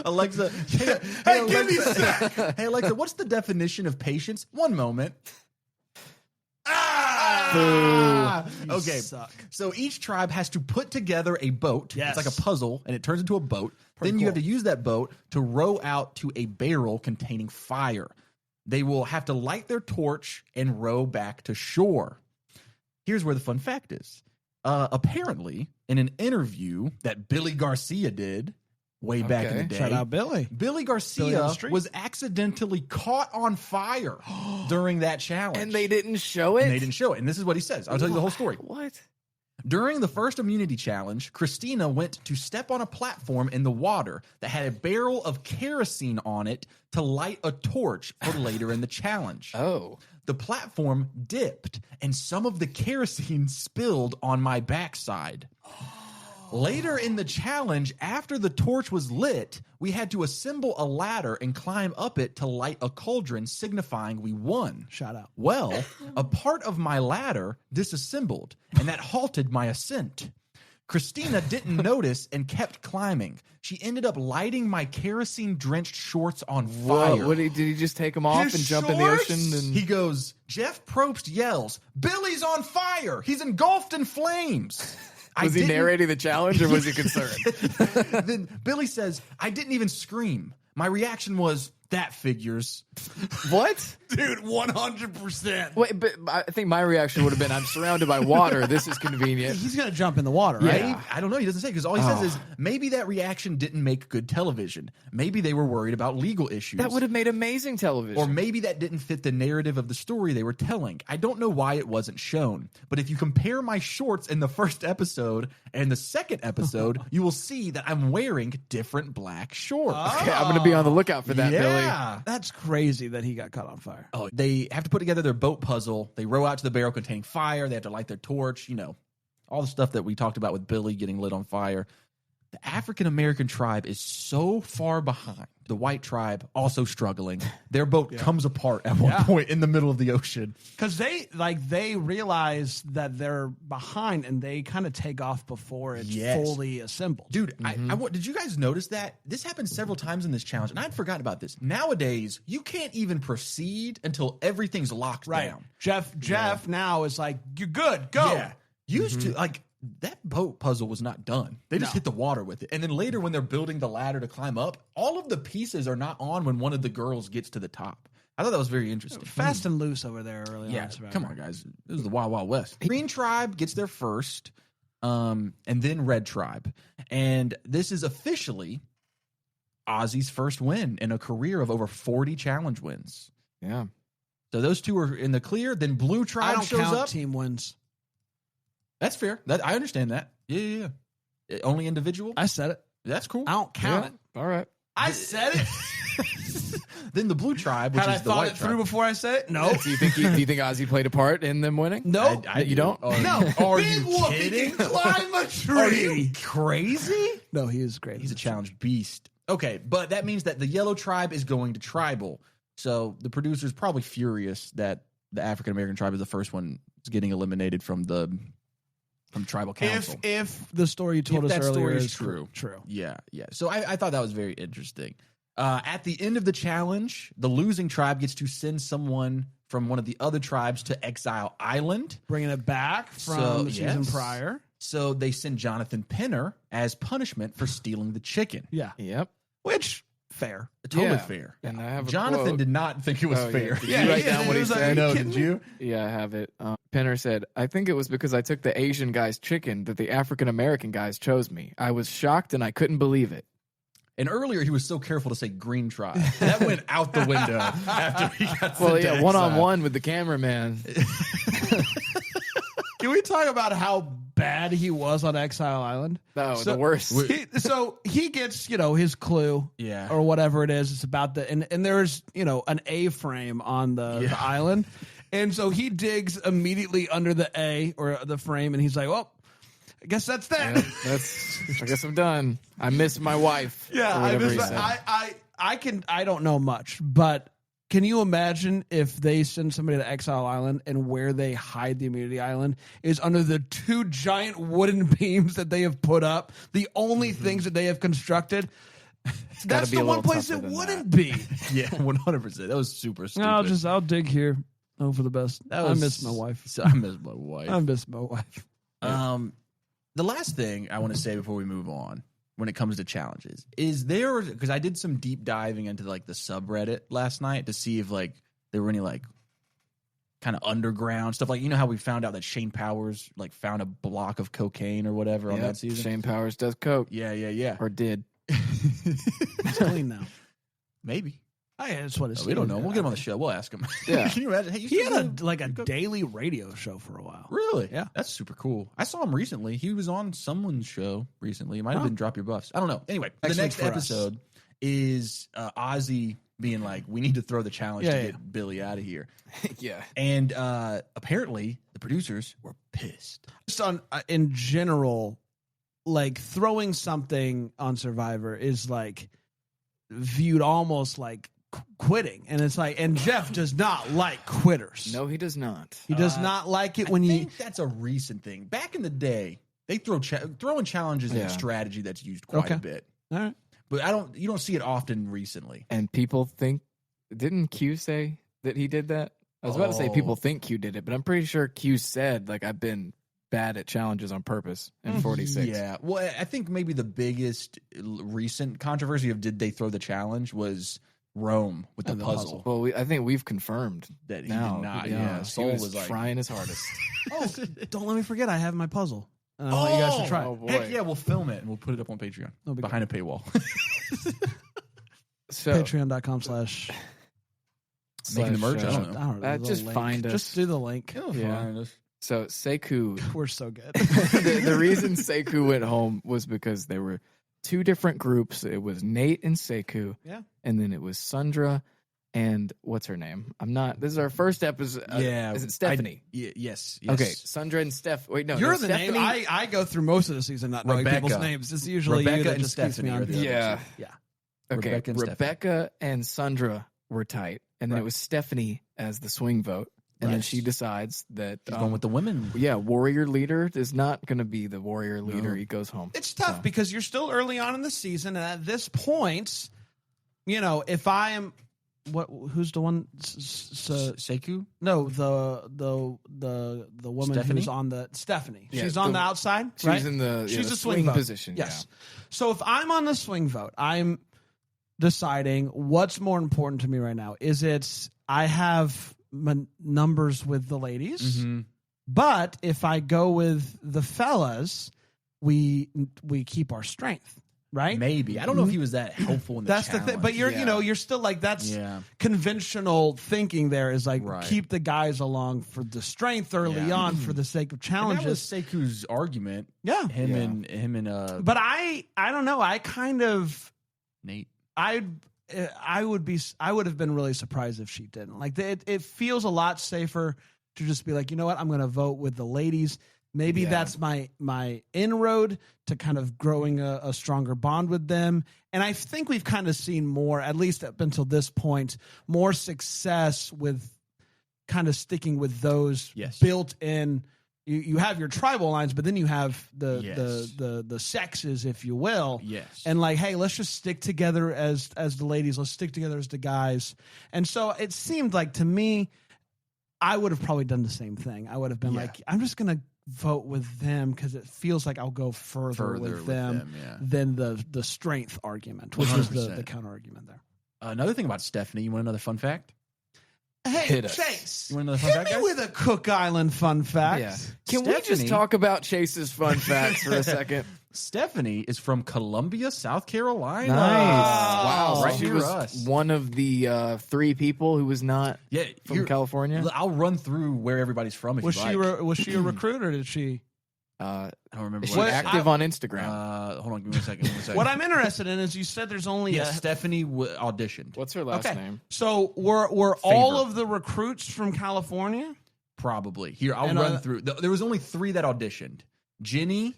Alexa, hey, give me a sec. Hey, Alexa, what's the definition of patience? 1 moment. Okay, suck. So each tribe has to put together a boat. Yes. It's like a puzzle, and it turns into a boat. Then you have to use that boat to row out to a barrel containing fire. They will have to light their torch and row back to shore. Here's where the fun fact is. Apparently, in an interview that Billy Garcia did way back in the day. Shout out Billy. Billy Garcia was accidentally caught on fire during that challenge. And they didn't show it? And they didn't show it. And this is what he says. I'll tell you the whole story. What? During the first immunity challenge, Christina went to step on a platform in the water that had a barrel of kerosene on it to light a torch for later in the challenge. Oh. The platform dipped, and some of the kerosene spilled on my backside. Later in the challenge, after the torch was lit, we had to assemble a ladder and climb up it to light a cauldron, signifying we won. Shout out. Well, a part of my ladder disassembled, and that halted my ascent. Christina didn't notice and kept climbing. She ended up lighting my kerosene-drenched shorts on fire. Whoa, did he just take them off and jump in the ocean? And... He goes, Jeff Probst yells, "Billy's on fire! He's engulfed in flames!" Was he narrating the challenge, or was he concerned? Then Billy says, "I didn't even scream. My reaction was, that figures." What? Dude, 100%. Wait, but I think my reaction would have been, I'm surrounded by water. This is convenient. He's going to jump in the water, right? Yeah. I don't know. He doesn't say, because all he says is, maybe that reaction didn't make good television. Maybe they were worried about legal issues. That would have made amazing television. Or maybe that didn't fit the narrative of the story they were telling. I don't know why it wasn't shown. But if you compare my shorts in the first episode and the second episode, you will see that I'm wearing different black shorts. Okay, I'm going to be on the lookout for that, Billy. That's crazy that he got caught on fire. Oh, they have to put together their boat puzzle. They row out to the barrel containing fire. They have to light their torch. You know, all the stuff that we talked about with Billy getting lit on fire. The African-American tribe is so far behind. The white tribe also struggling. Their boat comes apart at one point in the middle of the ocean. Because they realize that they're behind and they kind of take off before it's fully assembled. Dude, did you guys notice that? This happened several times in this challenge, and I'd forgotten about this. Nowadays, you can't even proceed until everything's locked down. Jeff now is like, you're good, go. Yeah. Used to, like... That boat puzzle was not done. They just hit the water with it. And then later when they're building the ladder to climb up, all of the pieces are not on when one of the girls gets to the top. I thought that was very interesting. Fast and loose over there early on. Yeah, come on, guys. This is the Wild Wild West. Green Tribe gets there first, and then Red Tribe. And this is officially Ozzy's first win in a career of over 40 challenge wins. Yeah. So those two are in the clear. Then Blue Tribe shows up. Team wins. That's fair. I understand that. Yeah. Only individual? I said it. That's cool. I don't count it. All right. I said it. Then the Blue Tribe, which Had is I the thought white it tribe. through before I said it? No. Do you think Ozzy played a part in them winning? No. You don't? No. Are Big you Whoopie kidding? can climb a tree. Are you crazy? No, he is great. He's a challenge beast. Okay, but that means that the Yellow Tribe is going to Tribal. So the producer's probably furious that the African American tribe is the first one getting eliminated from Tribal Council. If the story you told us earlier story is true. True. Yeah. So I thought that was very interesting. At the end of the challenge, the losing tribe gets to send someone from one of the other tribes to Exile Island. Bringing it back from the season prior. So they send Jonathan Penner as punishment for stealing the chicken. Yeah. Yep. Which, fair. Totally fair. And I have a Jonathan quote. did not think it was fair. Did you write down what he said? No, did you? Yeah, I have it. Penner said, I think it was because I took the Asian guy's chicken that the African-American guys chose me. I was shocked and I couldn't believe it. And earlier he was so careful to say green tribe. That went out the window after he got Well, yeah, sent to one-on-one with the cameraman. Can we talk about how bad he was on Exile Island? No, the worst. So he gets, his clue, or whatever it is. It's about and there's, an A-frame on the island, and so he digs immediately under the A or the frame, and he's like, "Well, I guess that's that." Yeah, I guess I'm done. I miss my wife. Yeah, I don't know much, but can you imagine if they send somebody to Exile Island and where they hide the immunity island is under the 2 giant wooden beams that they have put up, the only things that they have constructed? That's the one place it wouldn't be. Yeah, 100%. That was super stupid. I'll dig here. Hope for the best. I miss my wife. I miss my wife. I miss my wife. The last thing I want to say before we move on, when it comes to challenges, is there, because I did some deep diving into the subreddit last night to see if there were any kind of underground stuff, how we found out that Shane Powers found a block of cocaine or whatever on that season. Shane Powers does coke. Yeah. Or did. He's clean now. Maybe. That's what it's. We don't know. We'll get him on the show. We'll ask him. Yeah. Can you imagine? Hey, he had a daily radio show for a while. Really? Yeah. That's super cool. I saw him recently. He was on someone's show recently. It might have been Drop Your Buffs. I don't know. Anyway, the next episode is Ozzy being like, we need to throw the challenge to get Billy out of here. Yeah. And apparently the producers were pissed. Just in general, throwing something on Survivor is viewed almost like quitting, and it's and Jeff does not like quitters. No, he does not. He does not like it I think that's a recent thing. Back in the day, they throwing challenges is a strategy that's used quite a bit. All right, but you don't see it often recently. And people think, didn't Q say that he did that? I was about to say people think Q did it, but I'm pretty sure Q said I've been bad at challenges on purpose in 46. Yeah. Well, I think maybe the biggest recent controversy of did they throw the challenge was Rome with the puzzle. Well, I think we've confirmed that he did not. Yeah, Soul was trying his hardest. Don't let me forget, I have my puzzle. And I want you guys to try. Oh, boy. Heck yeah, we'll film it and we'll put it up on Patreon behind a paywall. So Patreon.com/ making the merch. I don't know. Just find us. Just do the link. Find us. So Sekou, we're so good. the reason Sekou went home was because there were 2 different groups. It was Nate and Sekou. Yeah. And then it was Sandra and what's her name? This is our first episode. Yeah. Is it Stephanie? Yes. Okay. Sandra and Steph. Wait, no. You're no, the Stephanie. name. I go through most of the season not knowing people's names. It's usually Rebecca you that and just keeps me Stephanie on. are the other Yeah. two. Yeah. Okay. Rebecca and Sandra were tight. And then it was Stephanie as the swing vote. And then she decides that he's going with the women. Yeah, warrior leader is not going to be the warrior leader. No. He goes home. It's tough because you're still early on in the season, and at this point, if I am, who's the one? Sekou? No, the woman Stephanie? who's on the Stephanie. Yeah, she's on the outside. She's right? in the she's the a swing vote position. Yes. Yeah. So if I'm on the swing vote, I'm deciding what's more important to me right now. Is it I have numbers with the ladies, but if I go with the fellas, we keep our strength, right? Maybe. I don't know if he was that helpful in the That's challenge. the thing, but you're still that's conventional thinking. There is keep the guys along for the strength early on for the sake of challenges. And that was Sekou's argument. Yeah, him and But I don't know. I kind of Nate. I would have been really surprised if she didn't. It feels a lot safer to just be you know what, I'm going to vote with the ladies. Maybe that's my inroad to kind of growing a stronger bond with them. And I think we've kind of seen more, at least up until this point, more success with kind of sticking with those built in. You have your tribal lines, but then you have the sexes, if you will. Yes. And hey, let's just stick together as the ladies. Let's stick together as the guys. And so it seemed to me, I would have probably done the same thing. I would have been I'm just going to vote with them because it feels like I'll go further with them than the strength argument, which is the counter argument there. Another thing about Stephanie, you want another fun fact? Hey, Chase, you want another fun fact, hit me with a Cook Island fun fact. Yeah. Can we just talk about Chase's fun facts for a second? Stephanie is from Columbia, South Carolina. Nice. Wow. Right She near was us. one of the 3 people who was not from California. I'll run through where everybody's from if Was you she like. was she a recruit or did she? I don't remember. Is she active on Instagram? Hold on, give me a second. What I'm interested in is you said there's only Stephanie auditioned. What's her last name? So were all of the recruits from California? Probably. Here, I'll run through. There was only 3 that auditioned. Jenny,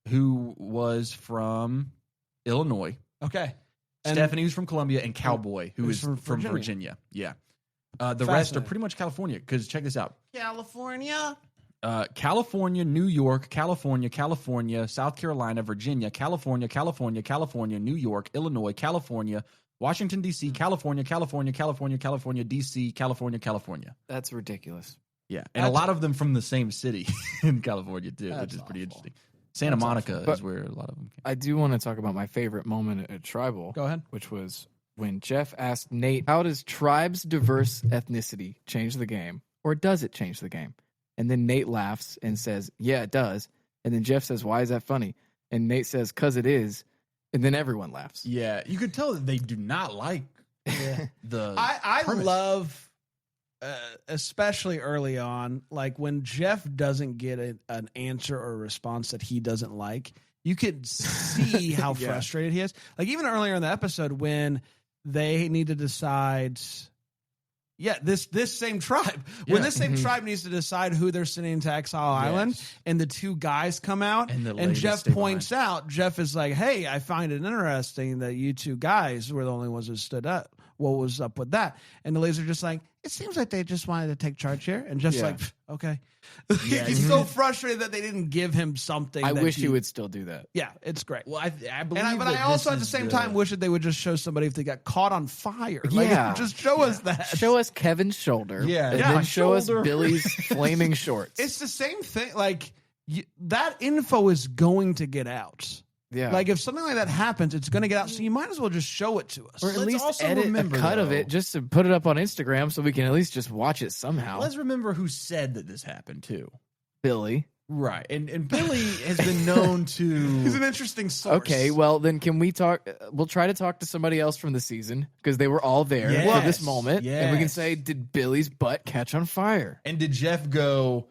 who was from Illinois. Okay. Stephanie, who's from Columbia, and Cowboy, who is from Virginia. Yeah. The rest are pretty much California, because check this out. California, New York, California, South Carolina, Virginia, California, New York, Illinois, California, Washington, D.C., California, D.C., California. That's ridiculous. Yeah, and a lot of them from the same city in California, too, which is pretty interesting. Santa Monica is where a lot of them came. I do want to talk about my favorite moment at Tribal. Go ahead. Which was when Jeff asked Nate, how does tribes' diverse ethnicity change the game? Or does it change the game? And then Nate laughs and says, yeah, it does. And then Jeff says, why is that funny? And Nate says, 'cause it is. And then everyone laughs. Yeah, you could tell that they do not like the I premise. love, especially early on, like when Jeff doesn't get an answer or a response that he doesn't like, you could see how frustrated he is. Like even earlier in the episode when they need to decide... Yeah, this same tribe. When this same tribe needs to decide who they're sending to Exile Island, and the 2 guys come out, and Jeff points out, Jeff is like, hey, I find it interesting that you 2 guys were the only ones that stood up. What was up with that? And the ladies are just like, it seems like they just wanted to take charge here. And Jeff's like, okay. He's so frustrated that they didn't give him something. I wish he would still do that. Yeah, it's great. Well, I believe but I also at the same time wish that they would just show somebody if they got caught on fire. Like, just show us that. Show us Kevin's shoulder. And then show us Billy's flaming shorts. It's the same thing. Like that info is going to get out. Yeah. Like if something like that happens, it's going to get out. So you might as well just show it to us. Or at least edit a cut of it just to put it up on Instagram so we can at least just watch it somehow. Let's remember who said that this happened too. Billy. Right. And Billy has been known to... He's an interesting source. Okay, well then can we talk... We'll try to talk to somebody else from the season because they were all there for this moment. And we can say, did Billy's butt catch on fire? And did Jeff go...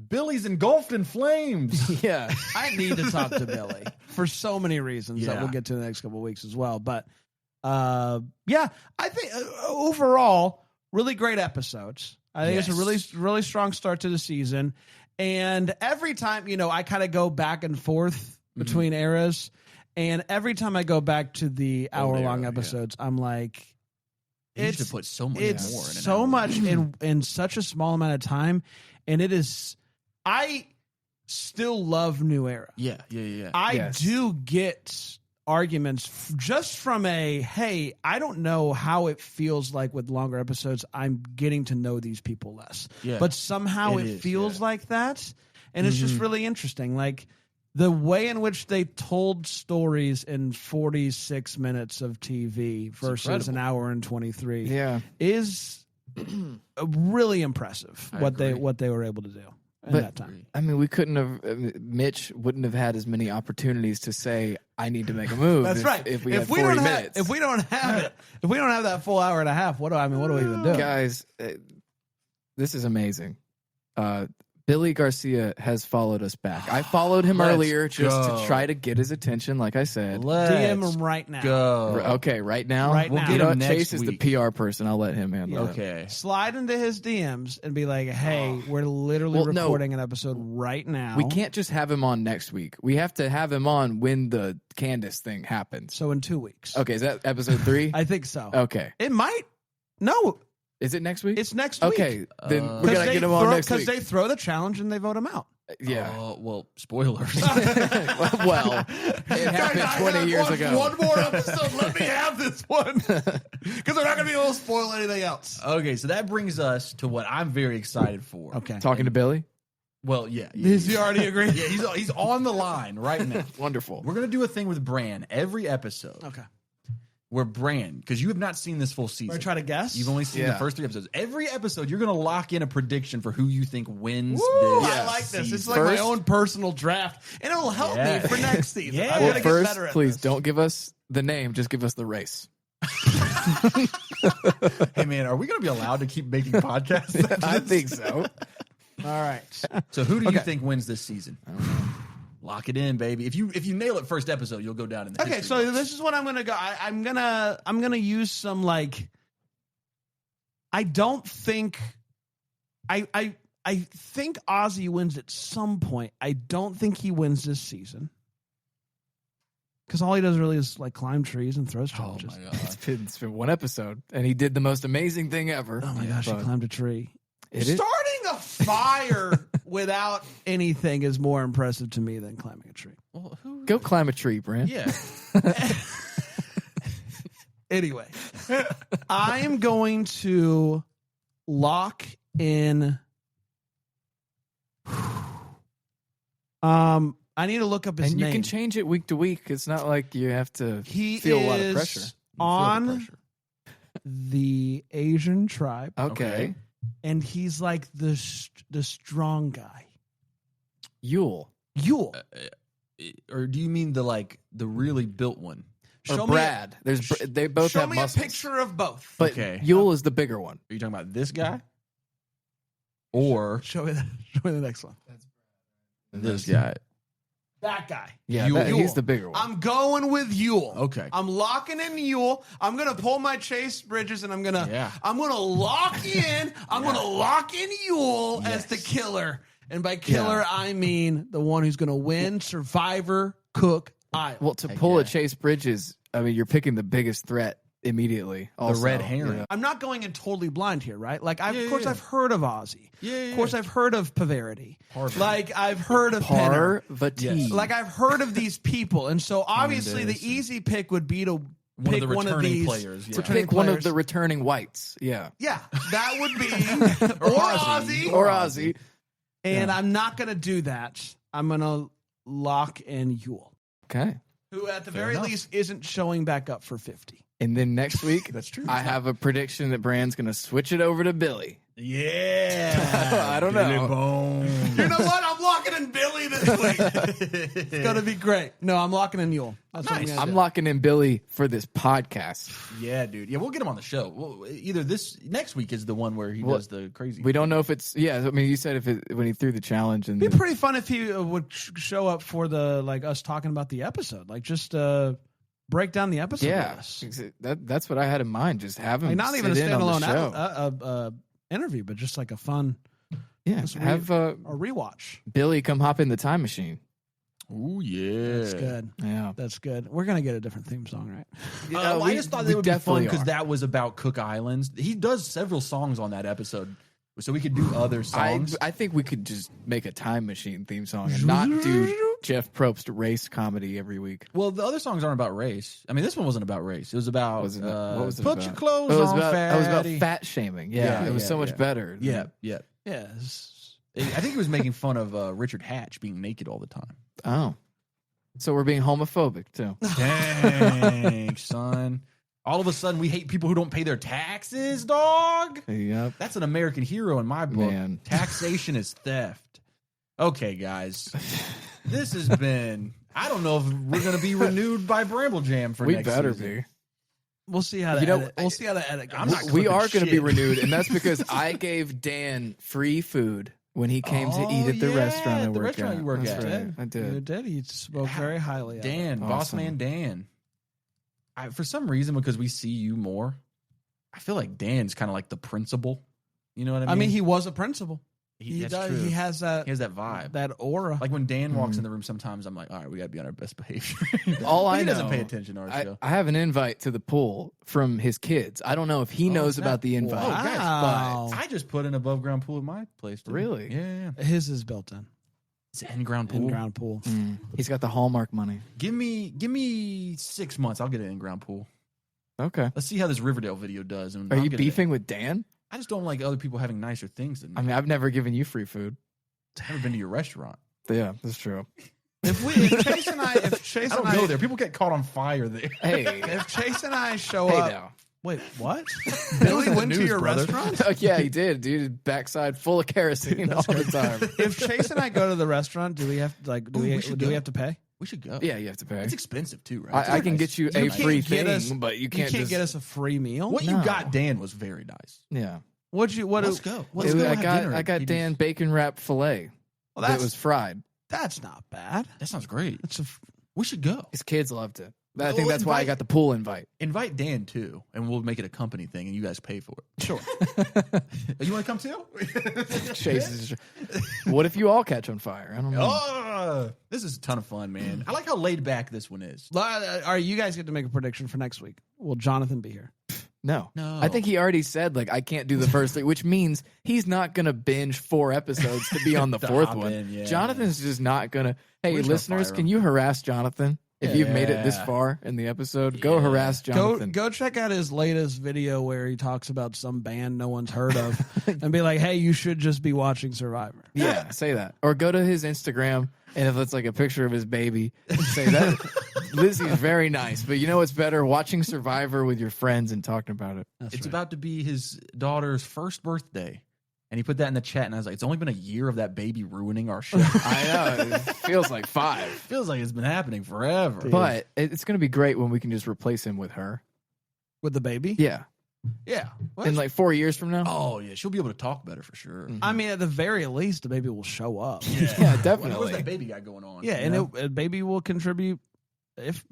Billy's engulfed in flames. Yeah. I need to talk to Billy for so many reasons that we'll get to in the next couple of weeks as well. But I think overall, really great episodes. I think it's a really, really strong start to the season. And every time, I kind of go back and forth between eras. And every time I go back to the hour-long episodes, I'm like, it's to put so much more in so much in such a small amount of time. And it is... I still love New Era. Yeah. I do get arguments just from hey, I don't know how it feels like with longer episodes. I'm getting to know these people less. Yeah. But somehow it feels like that. And it's just really interesting. Like the way in which they told stories in 46 minutes of TV versus an hour and 23 is really impressive what they were able to do. That time. I mean, we couldn't have. Mitch wouldn't have had as many opportunities to say, "I need to make a move." That's right. If we had 40 minutes, if we don't have that full hour and a half, what do we even do, guys? This is amazing. Billy Garcia has followed us back. I followed him earlier just to try to get his attention, like I said. DM him right now. Go. Okay, right now? Right now. Get him Chase is the PR person. I'll let him handle it. Okay. Slide into his DMs and be like, hey, we're literally recording an episode right now. We can't just have him on next week. We have to have him on when the Candace thing happens. So in 2 weeks. Okay, is that episode 3? I think so. Okay. It might. No. Is it next week? It's next week. Okay, then we gotta get him on next week. Because they throw the challenge and they vote him out. Yeah. Well, spoilers. Well, it happened 20 years ago. One more episode. Let me have this one. Because they're not going to be able to spoil anything else. Okay, so that brings us to what I'm very excited for. Okay. Talking to Billy? Well, yeah. Does he already agree? Yeah, he's on the line right now. Wonderful. We're going to do a thing with Bran every episode. Okay. Where Bran, because you have not seen this full season. We're trying to guess? You've only seen the first 3 episodes. Every episode, you're going to lock in a prediction for who you think wins Woo, this I like this. season. It's like my own personal draft, and it will help me for next season. Yeah. I'm Well, gonna first, get better at please this. don't give us the name. Just give us the race. Hey, man, are we going to be allowed to keep making podcasts? I think so. All right. So who do you think wins this season? I don't know. Lock it in, baby. If you nail it first episode, you'll go down in the Okay, history so books. this is what I'm gonna go. I'm gonna use some like. I don't think. I think Ozzy wins at some point. I don't think he wins this season. Because all he does really is like climb trees and throws challenges. Oh my god! It's been 1 episode, and he did the most amazing thing ever. Oh my gosh, he But climbed a tree. it is- Starting a fire without anything is more impressive to me than climbing a tree. Well, Go climb a tree, Bran. Yeah. Anyway, I am going to lock in. I need to look up his And name. you can change it week to week. It's not like you have to He feel a lot of is pressure. on the Asian tribe. Okay. And he's like the strong guy. Yule. Yule. Or do you mean the really built one? Or Show Brad. They both show have me muscles. a picture of both. But Okay. Yule is the bigger one. Are you talking about this guy? Or Show me the next one. this guy? That guy. Yeah, Yule. he's the bigger one. I'm going with Yule. Okay. I'm locking in Yule. I'm gonna pull my Chase Bridges and I'm gonna lock in. I'm gonna lock in Yule as the killer. And by killer, I mean the one who's gonna win Survivor Cook Island. Well, to pull a Chase Bridges, I mean, you're picking the biggest threat immediately. Also, red herring. yeah. I'm not going in totally blind here, right? Like, of course, I've heard of Ozzy. Of course, I've heard of Pavarity. Like, I've heard of Penner. Parvati. Like, I've heard of these people. And so, obviously, the easy pick would be to pick the one of returning these players. To pick one of the returning whites. Yeah. Yeah, that would be or Ozzy. Or Ozzy. And I'm not going to do that. I'm going to lock in Yule, Okay. who at the very least isn't showing back up for 50. And then next week, That's true. I have a prediction that Bran's going to switch it over to Billy. Yeah. I don't know. Boom. You know what? I'm locking in Billy this week. It's going to be great. No, I'm locking in Yule. That's what I'm gonna I'm do. locking in Billy for this podcast. Yeah, dude. Yeah, we'll get him on the show. Well, either this next week is the one where he does the crazy. We don't know if it's I mean, you said when he threw the challenge and It'd be pretty fun if he would show up for the us talking about the episode, like just break down the episode. yeah, with us. that's what I had in mind. Just have him Like not even a sit in on the standalone show. interview, but just like a fun Yeah, have a rewatch. Billy come hop in the time machine. Ooh, yeah. That's good. Yeah, That's good. We're gonna get a different theme song, right? Well, I just thought it would be fun definitely because are. that was about Cook Islands. He does several songs on that episode, so we could do other songs. I think we could just make a time machine theme song and not do Jeff Probst race comedy every week. Well, the other songs aren't about race. I mean, this one wasn't about race. It was about What was it put about? your clothes It was on, about, fatty. it was about fat shaming. Yeah, it was so much yeah. better. Yeah, yeah. Yeah. I think he was making fun of Richard Hatch being naked all the time. Oh, so we're being homophobic too. Dang, son. All of a sudden, we hate people who don't pay their taxes, dog. Yep. That's an American hero in my book. Man. Taxation is theft. Okay, guys. This has been... I don't know if we're going to be renewed by Bramble Jam for We next better season. be. We'll see how to You know, edit. We'll see how to edit. I'm not We clipping are going to be shit. renewed, and that's because I gave Dan free food when he came to eat at the yeah, restaurant I at the work restaurant at. you work That's at. right. I You did. did. He spoke very highly of it. Dan, boss Awesome. man Dan. For some reason, because we see you more, I feel like Dan's kind of like the principal. You know what I mean? I mean, he was a principal. He that's does. true. He has that. He has that vibe. That aura. Like when Dan walks in the room, sometimes I'm like, all right, we got to be on our best behavior. All I he know, doesn't pay attention to our show. I have an invite to the pool from his kids. I don't know if he knows about the invite. Oh, guys, Wow. I just put an above ground pool at my place. Too. Really? Yeah. His is built in. It's an in-ground pool. In-ground pool. He's got the Hallmark money. Give me 6 months. I'll get an in-ground pool. Okay. Let's see how this Riverdale video does. And Are I'll you get beefing with Dan? I just don't like other people having nicer things than me. I mean, I've never given you free food. Never been to your restaurant. Yeah, that's true. If Chase and I don't go there. People get caught on fire there. Hey, if Chase and I show hey up, now. wait, what? Billy went to your restaurant? Oh, yeah, he did, dude. His backside full of kerosene all the time. If Chase and I go to the restaurant, do we have to do we have to pay? We should go. Yeah, you have to pay. It's expensive too, right? I can get you a free thing, but you can't get us a free meal. What you got, Dan, was very nice. Yeah. Let's go. Let's go. I got Dan bacon wrap fillet. Well, that was fried. That's not bad. That sounds great. It's we should go. His kids loved it. I think that's why I got the pool invite. Invite Dan too, and we'll make it a company thing, and you guys pay for it. Sure. You want to come too? Chase, what if you all catch on fire? I don't know. Oh, this is a ton of fun, man. I like how laid back this one is. All right, you guys get to make a prediction for next week. Will Jonathan be here? No. I think he already said I can't do the first three, which means he's not gonna binge 4 episodes to be on the 4th one. Yeah. Jonathan's just not gonna. Hey, We're just listeners, gonna can you harass Jonathan? If you've made it this far in the episode, go harass Jonathan. Go check out his latest video where he talks about some band no one's heard of and be like, hey, you should just be watching Survivor. Yeah, say that. Or go to his Instagram, and if it's like a picture of his baby, say that. Lizzie's very nice, but you know what's better? Watching Survivor with your friends and talking about it. It's about to be his daughter's first birthday. And he put that in the chat, and I was like, it's only been a year of that baby ruining our show. I know. It feels like 5. Feels like it's been happening forever. But it's going to be great when we can just replace him with her. With the baby? Yeah. Yeah. In like 4 years from now? Oh, yeah. She'll be able to talk better for sure. I mean, at the very least, the baby will show up. Yeah, definitely. What's that baby got going on? Yeah, and a baby will contribute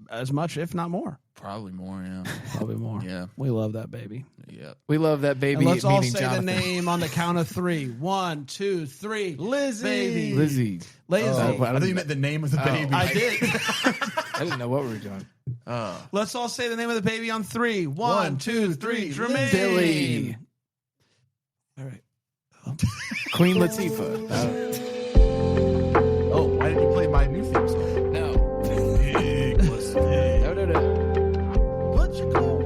as much, if not more. Probably more, yeah. Probably more. Yeah. We love that baby. Yeah. We love that baby. And let's all say Jonathan. the name on the count of 3. 1, 2, 3. Lizzie. Baby. Lizzie. Lizzie. I thought you meant the name of the baby. I did. I didn't know what we were doing. Let's all say the name of the baby on 3. 1, 2, 3. Jermaine. Billy. All right. Queen Latifah. Oh, why did you play my new theme song? No. No. What you call?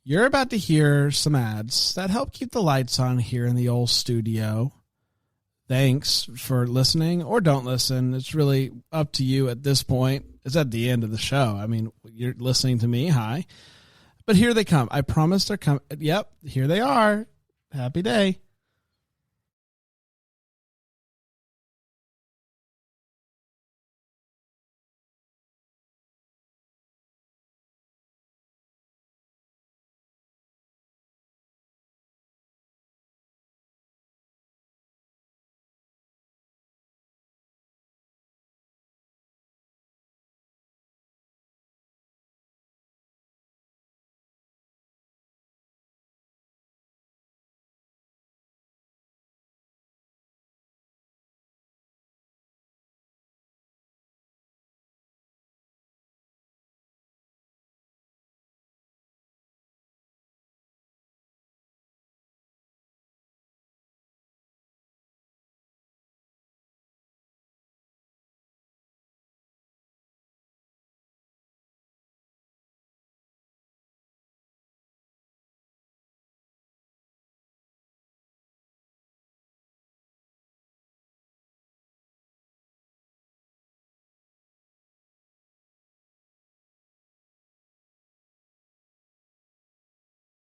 You're about to hear some ads that help keep the lights on here in the old studio. Thanks for listening or don't listen. It's really up to you at this point. It's at the end of the show. I mean, you're listening to me. Hi. But here they come. I promise they're coming. Yep, here they are. Happy day.